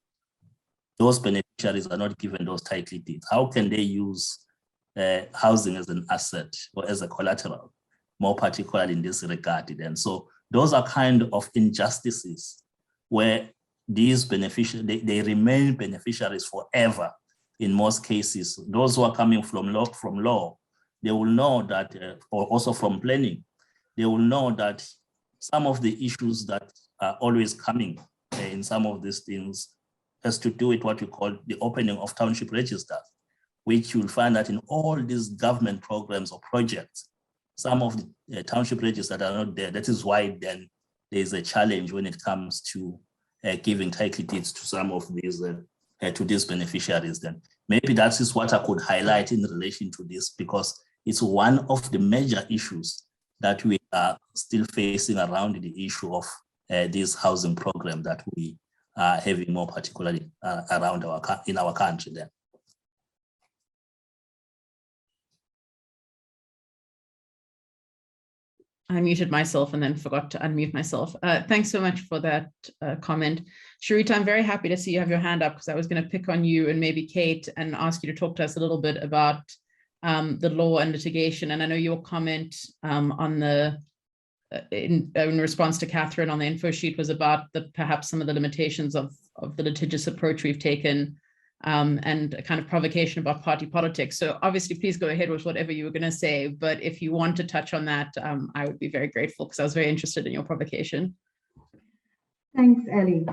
[SPEAKER 7] those beneficiaries are not given those title deeds, how can they use housing as an asset or as a collateral, more particularly in this regard? And so those are kind of injustices where these beneficiaries, they remain beneficiaries forever in most cases. Those who are coming from law, they will know that, or also from planning, they will know that some of the issues that are always coming in some of these things has to do with what we call the opening of township registers, which you'll find that in all these government programs or projects, some of the township registers that are not there. That is why then there's a challenge when it comes to giving title deeds to some of these to these beneficiaries. Then maybe that is what I could highlight in relation to this, because it's one of the major issues that we are still facing around the issue of this housing program that we are having, more particularly around in our country then.
[SPEAKER 1] I muted myself and then forgot to unmute myself. Thanks so much for that comment. Sharita, I'm very happy to see you have your hand up, because I was going to pick on you and maybe Kate and ask you to talk to us a little bit about the law and litigation. And I know your comment on the in response to Catherine on the info sheet was about perhaps some of the limitations of the litigious approach we've taken, and a kind of provocation about party politics. So obviously, please go ahead with whatever you were going to say. But if you want to touch on that, I would be very grateful, because I was very interested in your provocation.
[SPEAKER 9] Thanks, Ellie.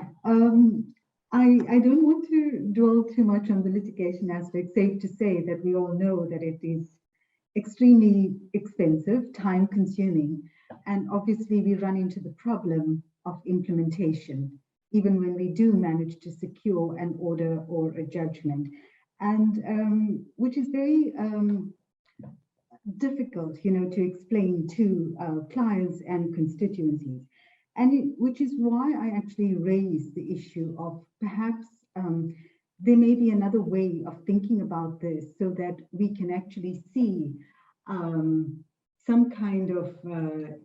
[SPEAKER 9] I don't want to dwell too much on the litigation aspect. Safe to say that we all know that it is extremely expensive, time-consuming, and obviously we run into the problem of implementation, even when we do manage to secure an order or a judgment, and which is very difficult, to explain to clients and constituencies. And which is why I actually raised the issue of perhaps there may be another way of thinking about this, so that we can actually see some kind of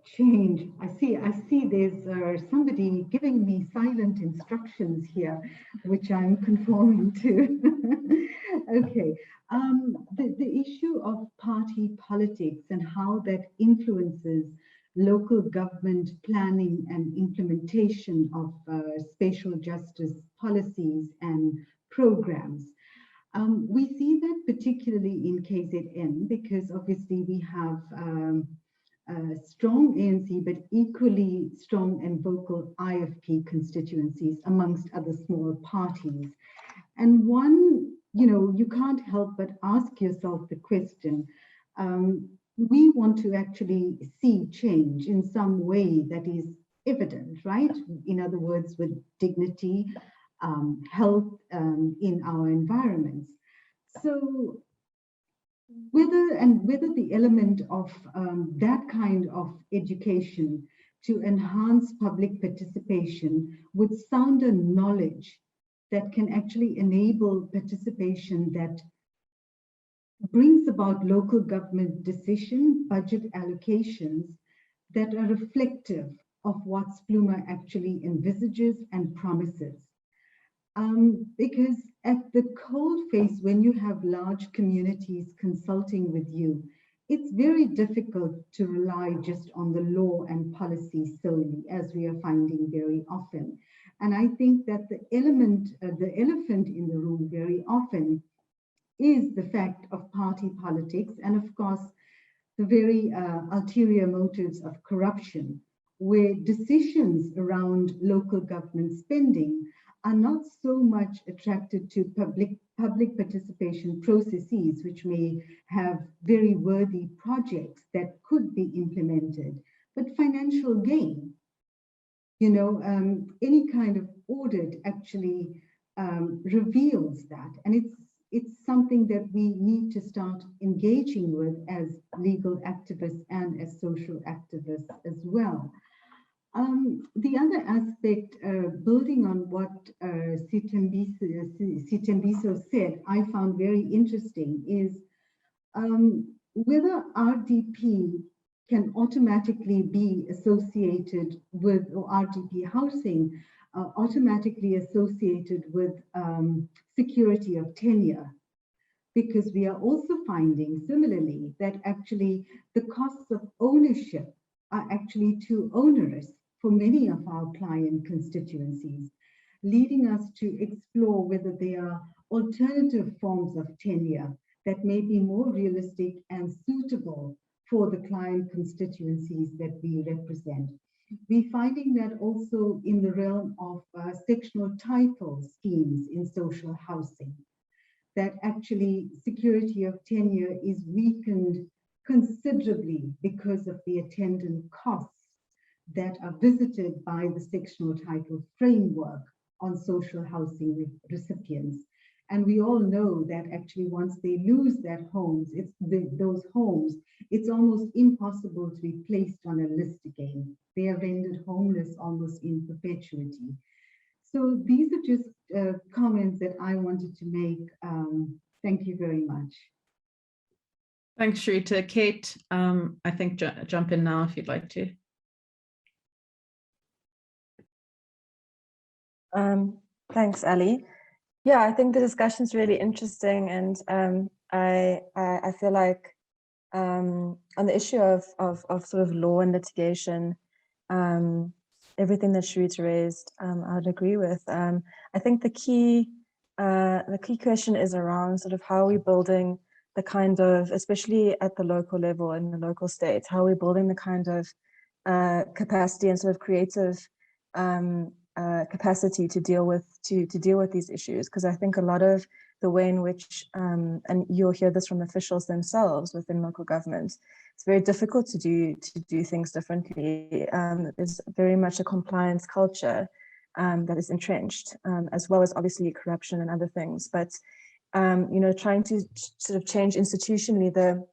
[SPEAKER 9] change. I see there's somebody giving me silent instructions here, which I'm conforming to. Okay, the issue of party politics and how that influences local government planning and implementation of spatial justice policies and programs. We see that particularly in KZN, because obviously we have strong ANC, but equally strong and vocal IFP constituencies amongst other small parties. And one, you can't help but ask yourself the question, we want to actually see change in some way that is evident, right? In other words, with dignity, health in our environments. So whether the element of that kind of education to enhance public participation with sounder knowledge that can actually enable participation that brings about local government decision, budget allocations that are reflective of what SPLUMA actually envisages and promises. Because at the cold face, when you have large communities consulting with you, it's very difficult to rely just on the law and policy solely, as we are finding very often. And I think that the elephant in the room very often is the fact of party politics, and of course, the very ulterior motives of corruption, where decisions around local government spending are not so much attracted to public participation processes, which may have very worthy projects that could be implemented, but financial gain. Any kind of audit actually reveals that, and it's something that we need to start engaging with as legal activists and as social activists as well. The other aspect, building on what Sitembiso said, I found very interesting is whether RDP can automatically be associated with, or RDP housing automatically associated with security of tenure. Because we are also finding similarly that actually the costs of ownership are actually too onerous for many of our client constituencies, leading us to explore whether there are alternative forms of tenure that may be more realistic and suitable for the client constituencies that we represent. We're finding that also in the realm of sectional title schemes in social housing, that actually security of tenure is weakened considerably because of the attendant costs that are visited by the sectional title framework on social housing recipients. And we all know that actually once they lose that homes, those homes, it's almost impossible to be placed on a list again. They are rendered homeless almost in perpetuity. So these are just comments that I wanted to make. Thank you very much.
[SPEAKER 1] Thanks, Sharita. Kate, I think jump in now if you'd like to.
[SPEAKER 10] Thanks, Ali. Yeah, I think the discussion is really interesting, and I feel like on the issue of sort of law and litigation, everything that Sharita raised, I would agree with. I think the key question is around sort of how are we building the kind of, especially at the local level in the local state, how are we building the kind of capacity and sort of creative capacity to deal with these issues, because I think a lot of the way in which and you'll hear this from officials themselves within local government, it's very difficult to do things differently. There's very much a compliance culture that is entrenched, as well as obviously corruption and other things. But you know, trying to sort of change institutionally the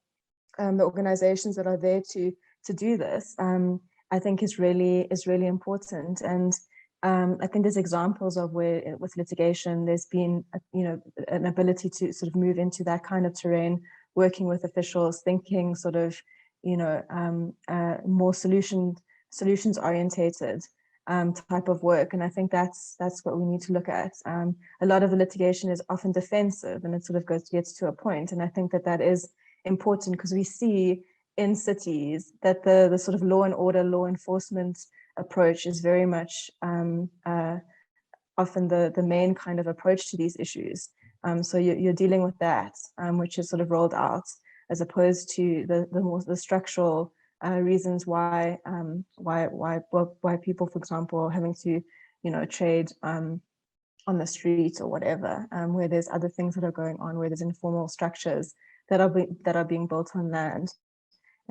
[SPEAKER 10] organizations that are there to do this, I think is really important. And I think there's examples of where with litigation there's been you know, an ability to sort of move into that kind of terrain, working with officials, thinking sort of, you know, more solutions orientated type of work. And I think that's what we need to look at. A lot of the litigation is often defensive, and it sort of gets to a point. And I think that is important, because we see in cities that the sort of law and order, law enforcement approach is very much often the main kind of approach to these issues. So you're dealing with that, which is sort of rolled out, as opposed to the structural reasons why people, for example, are having to, you know, trade on the street or whatever, where there's other things that are going on, where there's informal structures that are being built on land.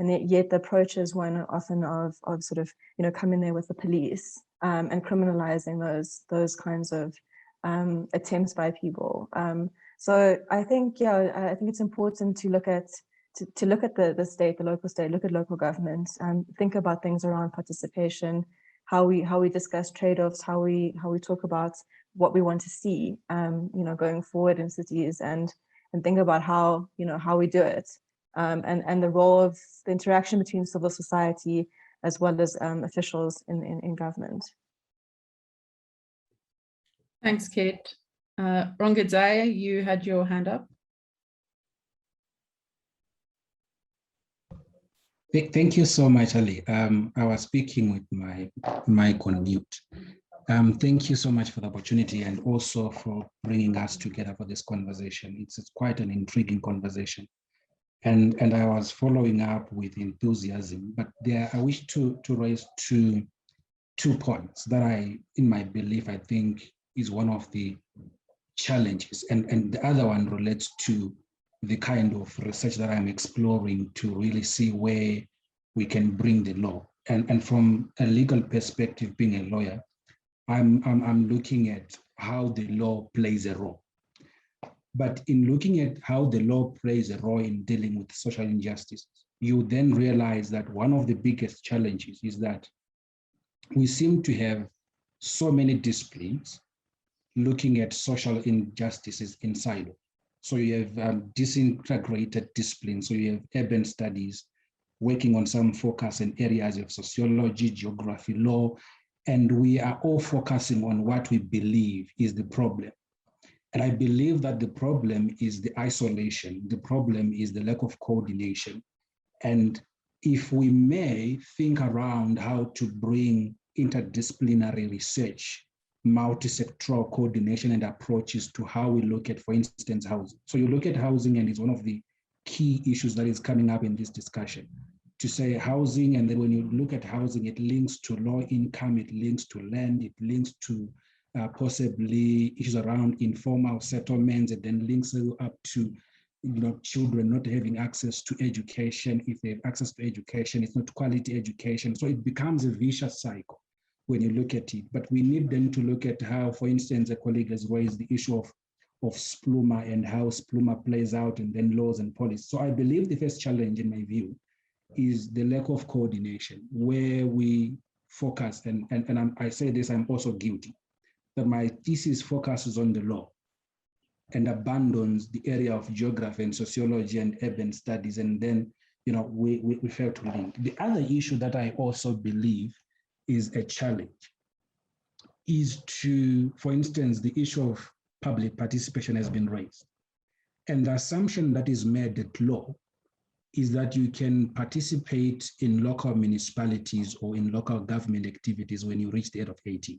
[SPEAKER 10] And yet the approach is one often of sort of, you know, coming there with the police and criminalizing those kinds of attempts by people. So I think, yeah, I think it's important to look at the state, the local state, look at local governments, and think about things around participation, how we discuss trade-offs, how we talk about what we want to see, you know, going forward in cities, and think about how we do it. And the role of the interaction between civil society as well as officials in government.
[SPEAKER 1] Thanks, Kate. Rongedzaya, you had your hand up.
[SPEAKER 11] Thank you so much, Ali. I was speaking with my mic on mute. Thank you so much for the opportunity, and also for bringing us together for this conversation. It's quite an intriguing conversation. And I was following up with enthusiasm, but I wish to raise two points that in my belief, I think is one of the challenges. And the other one relates to the kind of research that I'm exploring to really see where we can bring the law. And from a legal perspective, being a lawyer, I'm looking at how the law plays a role. But in looking at how the law plays a role in dealing with social injustice, you then realize that one of the biggest challenges is that we seem to have so many disciplines looking at social injustices in silo. So you have disintegrated disciplines. So you have urban studies working on some focus in areas of sociology, geography, law, and we are all focusing on what we believe is the problem. And I believe that the problem is the isolation. The problem is the lack of coordination. And if we may think around how to bring interdisciplinary research, multi-sectoral coordination and approaches to how we look at, for instance, housing. So you look at housing, and it's one of the key issues that is coming up in this discussion. to say housing, and then when you look at housing, it links to low income, it links to land, it links to possibly issues around informal settlements, and then links up to children not having access to education. If they have access to education, it's not quality education. So it becomes a vicious cycle when you look at it. But we need then to look at how, for instance, a colleague has raised the issue of SPLUMA and how SPLUMA plays out, and then laws and policy. So I believe the first challenge, in my view, is the lack of coordination, where we focus, and I say this, I'm also guilty, that my thesis focuses on the law and abandons the area of geography and sociology and urban studies, and then we fail to link. The other issue that I also believe is a challenge is to, for instance, the issue of public participation has been raised. And the assumption that is made at law is that you can participate in local municipalities or in local government activities when you reach the age of 18.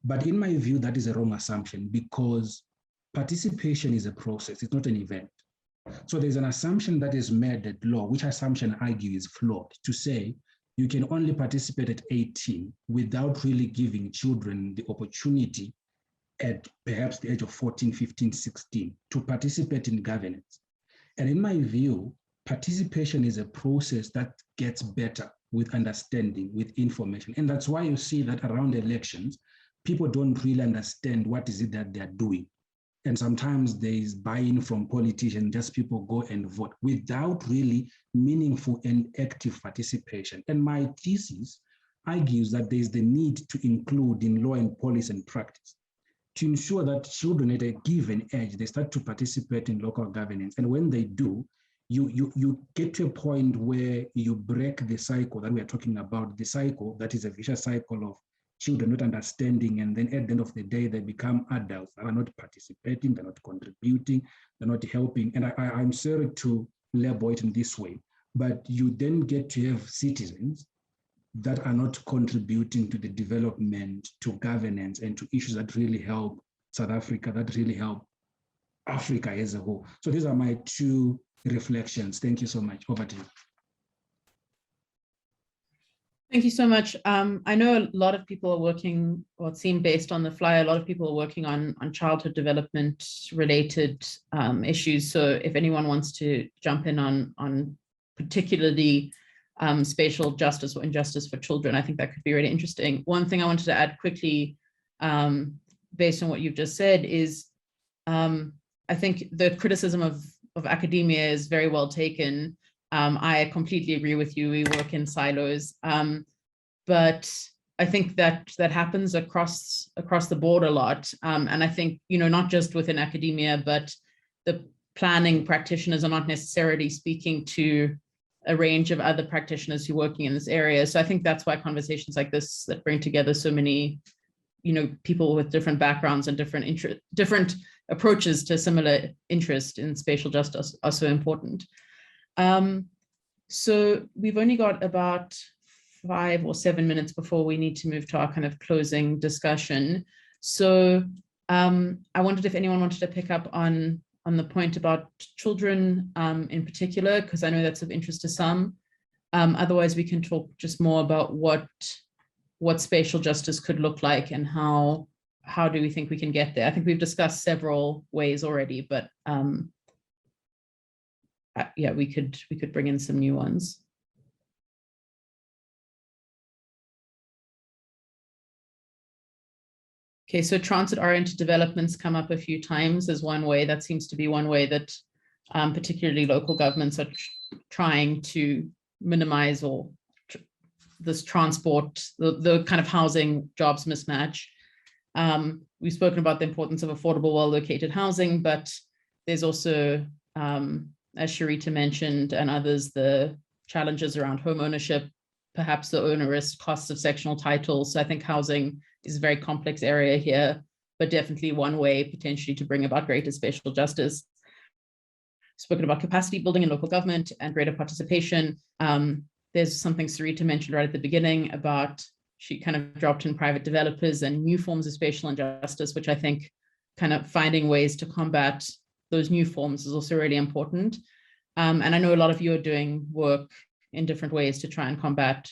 [SPEAKER 11] But in my view, that is a wrong assumption, because participation is a process, it's not an event. So there's an assumption that is made at law, which assumption I argue is flawed, to say you can only participate at 18 without really giving children the opportunity at perhaps the age of 14, 15, 16 to participate in governance. And in my view, participation is a process that gets better with understanding, with information. And that's why you see that around elections, people don't really understand what is it that they're doing. And sometimes there is buy-in from politicians, just people go and vote without really meaningful and active participation. And my thesis argues that there is the need to include in law and policy and practice to ensure that children at a given age, they start to participate in local governance. And when they do, you get to a point where you break the cycle that we are talking about, the cycle that is a vicious cycle of children not understanding, and then at the end of the day, they become adults that are not participating, they're not contributing, they're not helping. And I'm sorry to label it in this way, but you then get to have citizens that are not contributing to the development, to governance, and to issues that really help South Africa, that really help Africa as a whole. So these are my two reflections. Thank you so much. Over to you.
[SPEAKER 1] Thank you so much. I know a lot of people are working, or it seemed based on the flyer, a lot of people are working on childhood development related issues. So if anyone wants to jump in on particularly spatial justice or injustice for children, I think that could be really interesting. One thing I wanted to add quickly, based on what you've just said, is I think the criticism of academia is very well taken. I completely agree with you. We work in silos, but I think that happens across the board a lot. And I think, not just within academia, but the planning practitioners are not necessarily speaking to a range of other practitioners who are working in this area. So I think that's why conversations like this that bring together so many, people with different backgrounds and different approaches to similar interest in spatial justice are so important. So we've only got about 5 or 7 minutes before we need to move to our kind of closing discussion. So I wondered if anyone wanted to pick up on the point about children in particular, because I know that's of interest to some. Otherwise, we can talk just more about what spatial justice could look like and how do we think we can get there. I think we've discussed several ways already, but yeah, we could bring in some new ones. Okay, so transit-oriented developments come up a few times as one way. That seems to be one way that particularly local governments are trying to minimize this transport, the kind of housing jobs mismatch. We've spoken about the importance of affordable, well-located housing, but there's also, as Sharita mentioned and others, the challenges around home ownership, perhaps the onerous costs of sectional titles. So I think housing is a very complex area here, but definitely one way potentially to bring about greater spatial justice. Spoken about capacity building in local government and greater participation. There's something Sarita mentioned right at the beginning about, she kind of dropped in private developers and new forms of spatial injustice, which I think kind of finding ways to combat those new forms is also really important. And I know a lot of you are doing work in different ways to try and combat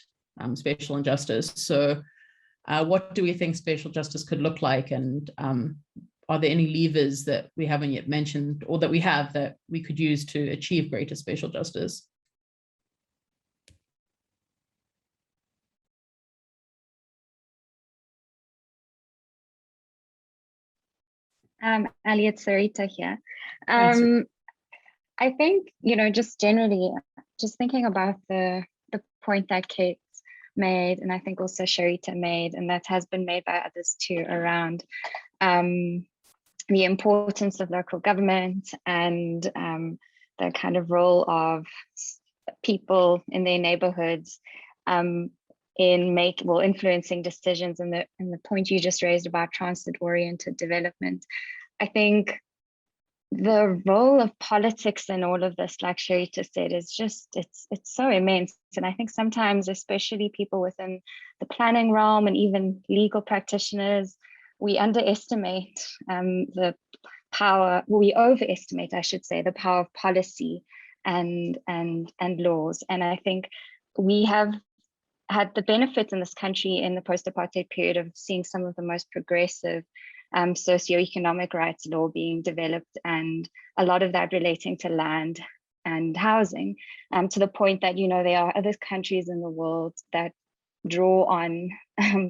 [SPEAKER 1] spatial injustice. So what do we think spatial justice could look like? And are there any levers that we haven't yet mentioned or that we have that we could use to achieve greater spatial justice?
[SPEAKER 5] Ali, it's Sarita here. I think, just generally, just thinking about the point that Kate made, and I think also Sharita made, and that has been made by others too, around the importance of local government and the kind of role of people in their neighborhoods in influencing decisions, and the point you just raised about transit-oriented development. I think the role of politics in all of this, like Sharita said, is just, it's so immense. And I think sometimes, especially people within the planning realm and even legal practitioners, we underestimate the power, we overestimate, I should say, the power of policy and laws. And I think we have had the benefits in this country in the post-apartheid period of seeing some of the most progressive socioeconomic rights law being developed, and a lot of that relating to land and housing, to the point that, there are other countries in the world that draw on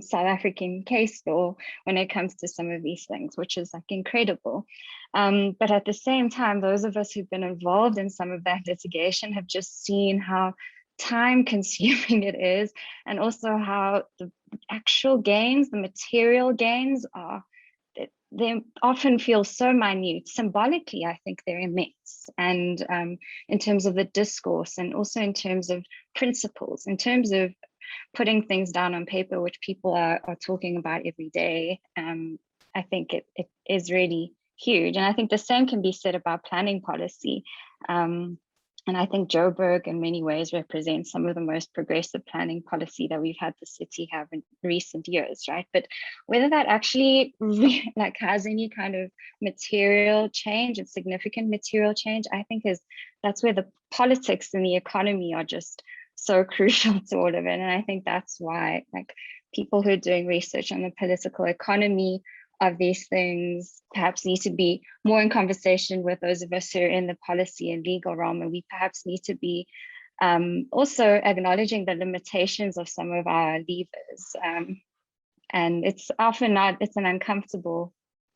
[SPEAKER 5] South African case law when it comes to some of these things, which is like incredible. But at the same time, those of us who've been involved in some of that litigation have just seen how time consuming it is, and also how the actual gains, the material gains are, they often feel so minute. Symbolically, I think they're immense. And in terms of the discourse, and also in terms of principles, in terms of putting things down on paper, which people are talking about every day, I think it is really huge. And I think the same can be said about planning policy. And I think Joburg in many ways represents some of the most progressive planning policy that we've had the city have in recent years, right? But whether that actually has any kind of material change and significant material change, I think that's where the politics and the economy are just so crucial to all of it. And I think that's why people who are doing research on the political economy of these things perhaps need to be more in conversation with those of us who are in the policy and legal realm, and we perhaps need to be also acknowledging the limitations of some of our levers. And it's often it's an uncomfortable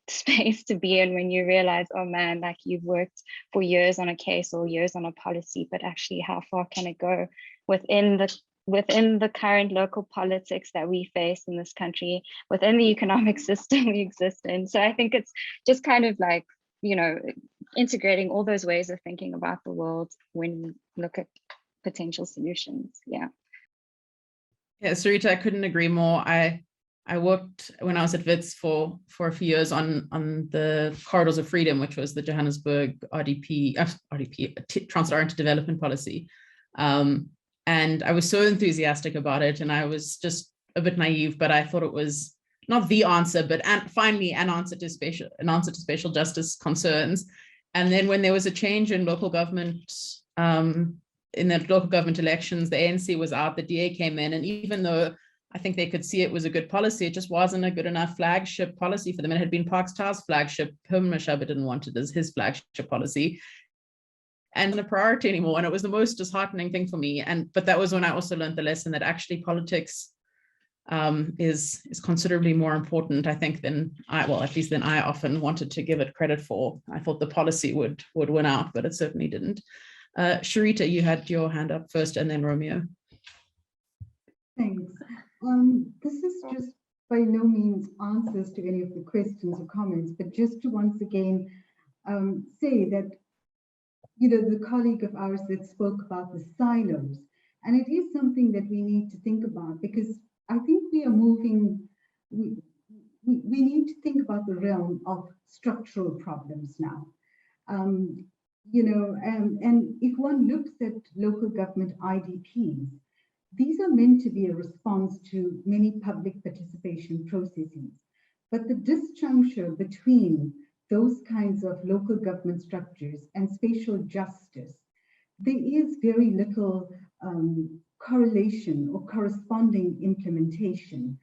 [SPEAKER 5] space to be in when you realize, oh man, you've worked for years on a case or years on a policy, but actually how far can it go within the current local politics that we face in this country, within the economic system we exist in. So I think it's just kind of integrating all those ways of thinking about the world when we look at potential solutions. Yeah,
[SPEAKER 1] Sarita, I couldn't agree more. I worked when I was at WITS for a few years on the Corridors of Freedom, which was the Johannesburg RDP Transit-Oriented Development Policy. And I was so enthusiastic about it, and I was just a bit naive, but I thought it was not the answer, but finally an answer to spatial justice concerns. And then when there was a change in local government, in the local government elections, the ANC was out, the DA came in, and even though I think they could see it was a good policy, it just wasn't a good enough flagship policy for them. It had been Parks Tau's flagship. Herman Mashaba didn't want it as his flagship policy and a priority anymore. And it was the most disheartening thing for me. But that was when I also learned the lesson that actually politics is considerably more important, I think, than I often wanted to give it credit for. I thought the policy would win out, but it certainly didn't. Sharita, you had your hand up first, and then Romeo.
[SPEAKER 9] Thanks. This is just by no means answers to any of the questions or comments, but just to once again say that, the colleague of ours that spoke about the silos, and it is something that we need to think about, because I think we are moving, we need to think about the realm of structural problems now. And if one looks at local government IDPs, these are meant to be a response to many public participation processes. But the disjuncture between those kinds of local government structures and spatial justice there is very little correlation or corresponding implementation.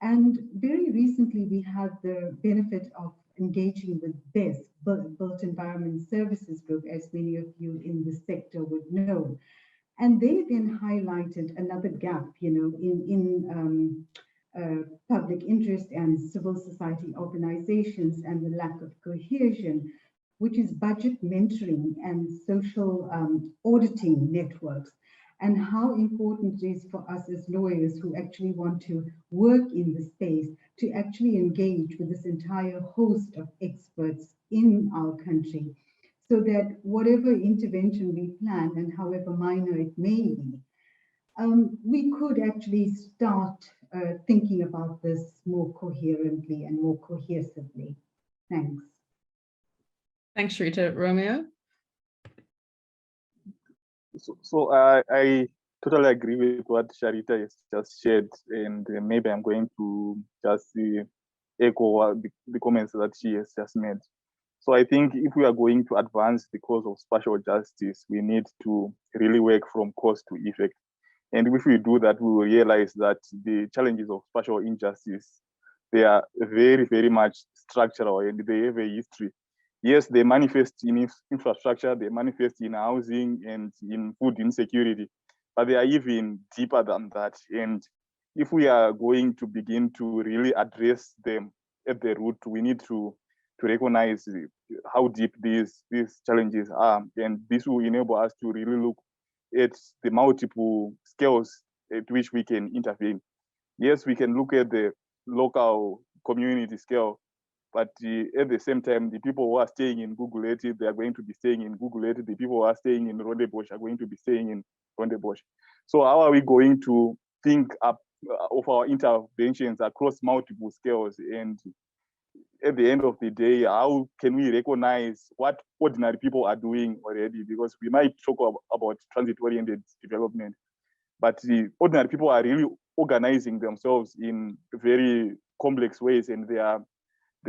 [SPEAKER 9] And very recently, we had the benefit of engaging with BES, Built Environment Services Group, as many of you in the sector would know. And they then highlighted another gap, you know, in public interest and civil society organizations and the lack of cohesion, which is budget mentoring and social auditing networks, and how important it is for us as lawyers who actually want to work in the space to actually engage with this entire host of experts in our country, so that whatever intervention we plan, and however minor it may be, we could actually start thinking about this more coherently and more cohesively. Thanks.
[SPEAKER 1] Thanks, Rita. Romeo?
[SPEAKER 6] So I totally agree with what Sharita has just shared, and maybe I'm going to just echo the comments that she has just made. So I think if we are going to advance the cause of spatial justice, we need to really work from cause to effect. And if we do that, we will realize that the challenges of spatial injustice, they are very, very much structural, and they have a history. Yes, they manifest in infrastructure, they manifest in housing and in food insecurity, but they are even deeper than that. And if we are going to begin to really address them at the root, we need to recognize how deep these challenges are. And this will enable us to really look at the multiple scales at which we can intervene. Yes, we can look at the local community scale, but at the same time, the people who are staying in Guguletu, they are going to be staying in Guguletu. The people who are staying in Rondebosch are going to be staying in Rondebosch. So how are we going to think up of our interventions across multiple scales? And at the end of the day, how can we recognize what ordinary people are doing already? Because we might talk about transit-oriented development, but the ordinary people are really organizing themselves in very complex ways, and they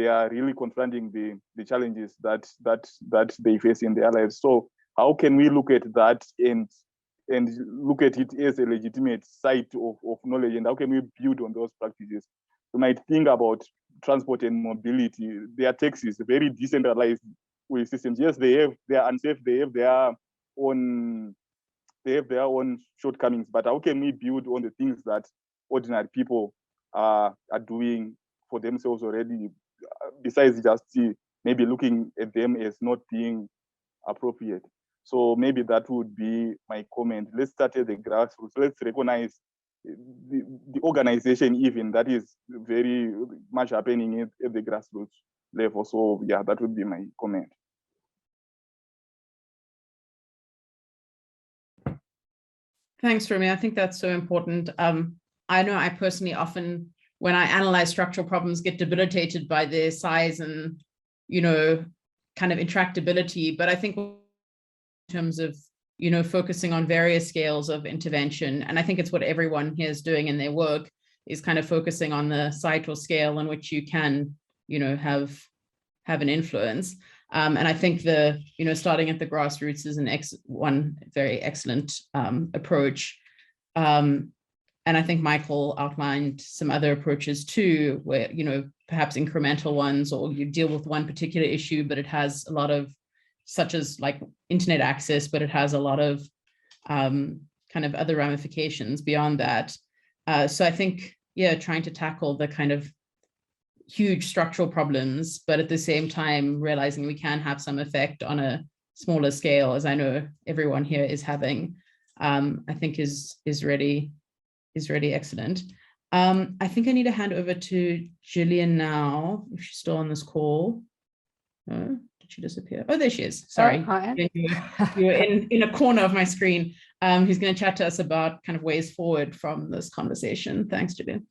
[SPEAKER 6] are really confronting the challenges that they face in their lives. So how can we look at that and look at it as a legitimate site of knowledge, and how can we build on those practices? We might think about transport and mobility. Their taxis, very decentralized way systems. Yes, they are unsafe, they have their own shortcomings, but how can we build on the things that ordinary people are doing for themselves already, besides just maybe looking at them as not being appropriate? So maybe that would be my comment. Let's start at the grassroots. Let's recognize the organization even that is very much happening at the grassroots level. So yeah, that would be my comment.
[SPEAKER 1] Thanks, Remy. I think that's so important. I know I personally often, when I analyze structural problems, get debilitated by their size and, you know, kind of intractability. But I think in terms of, you know, focusing on various scales of intervention, and I think it's what everyone here is doing in their work, is kind of focusing on the site or scale in which you can, you know, have an influence. And I think you know, starting at the grassroots is one very excellent approach. And I think Michael outlined some other approaches too, where, you know, perhaps incremental ones, or you deal with one particular issue, but it has a lot of, such as like internet access, but it has a lot of kind of other ramifications beyond that. So I think, yeah, trying to tackle the kind of huge structural problems, but at the same time, realizing we can have some effect on a smaller scale, as I know everyone here is having, I think is really excellent. I think I need to hand over to Gillian now, if she's still on this call. No, did she disappear? Oh, there she is. Sorry.
[SPEAKER 12] Oh, hi.
[SPEAKER 1] You're in a corner of my screen. Who's going to chat to us about kind of ways forward from this conversation. Thanks, Gillian.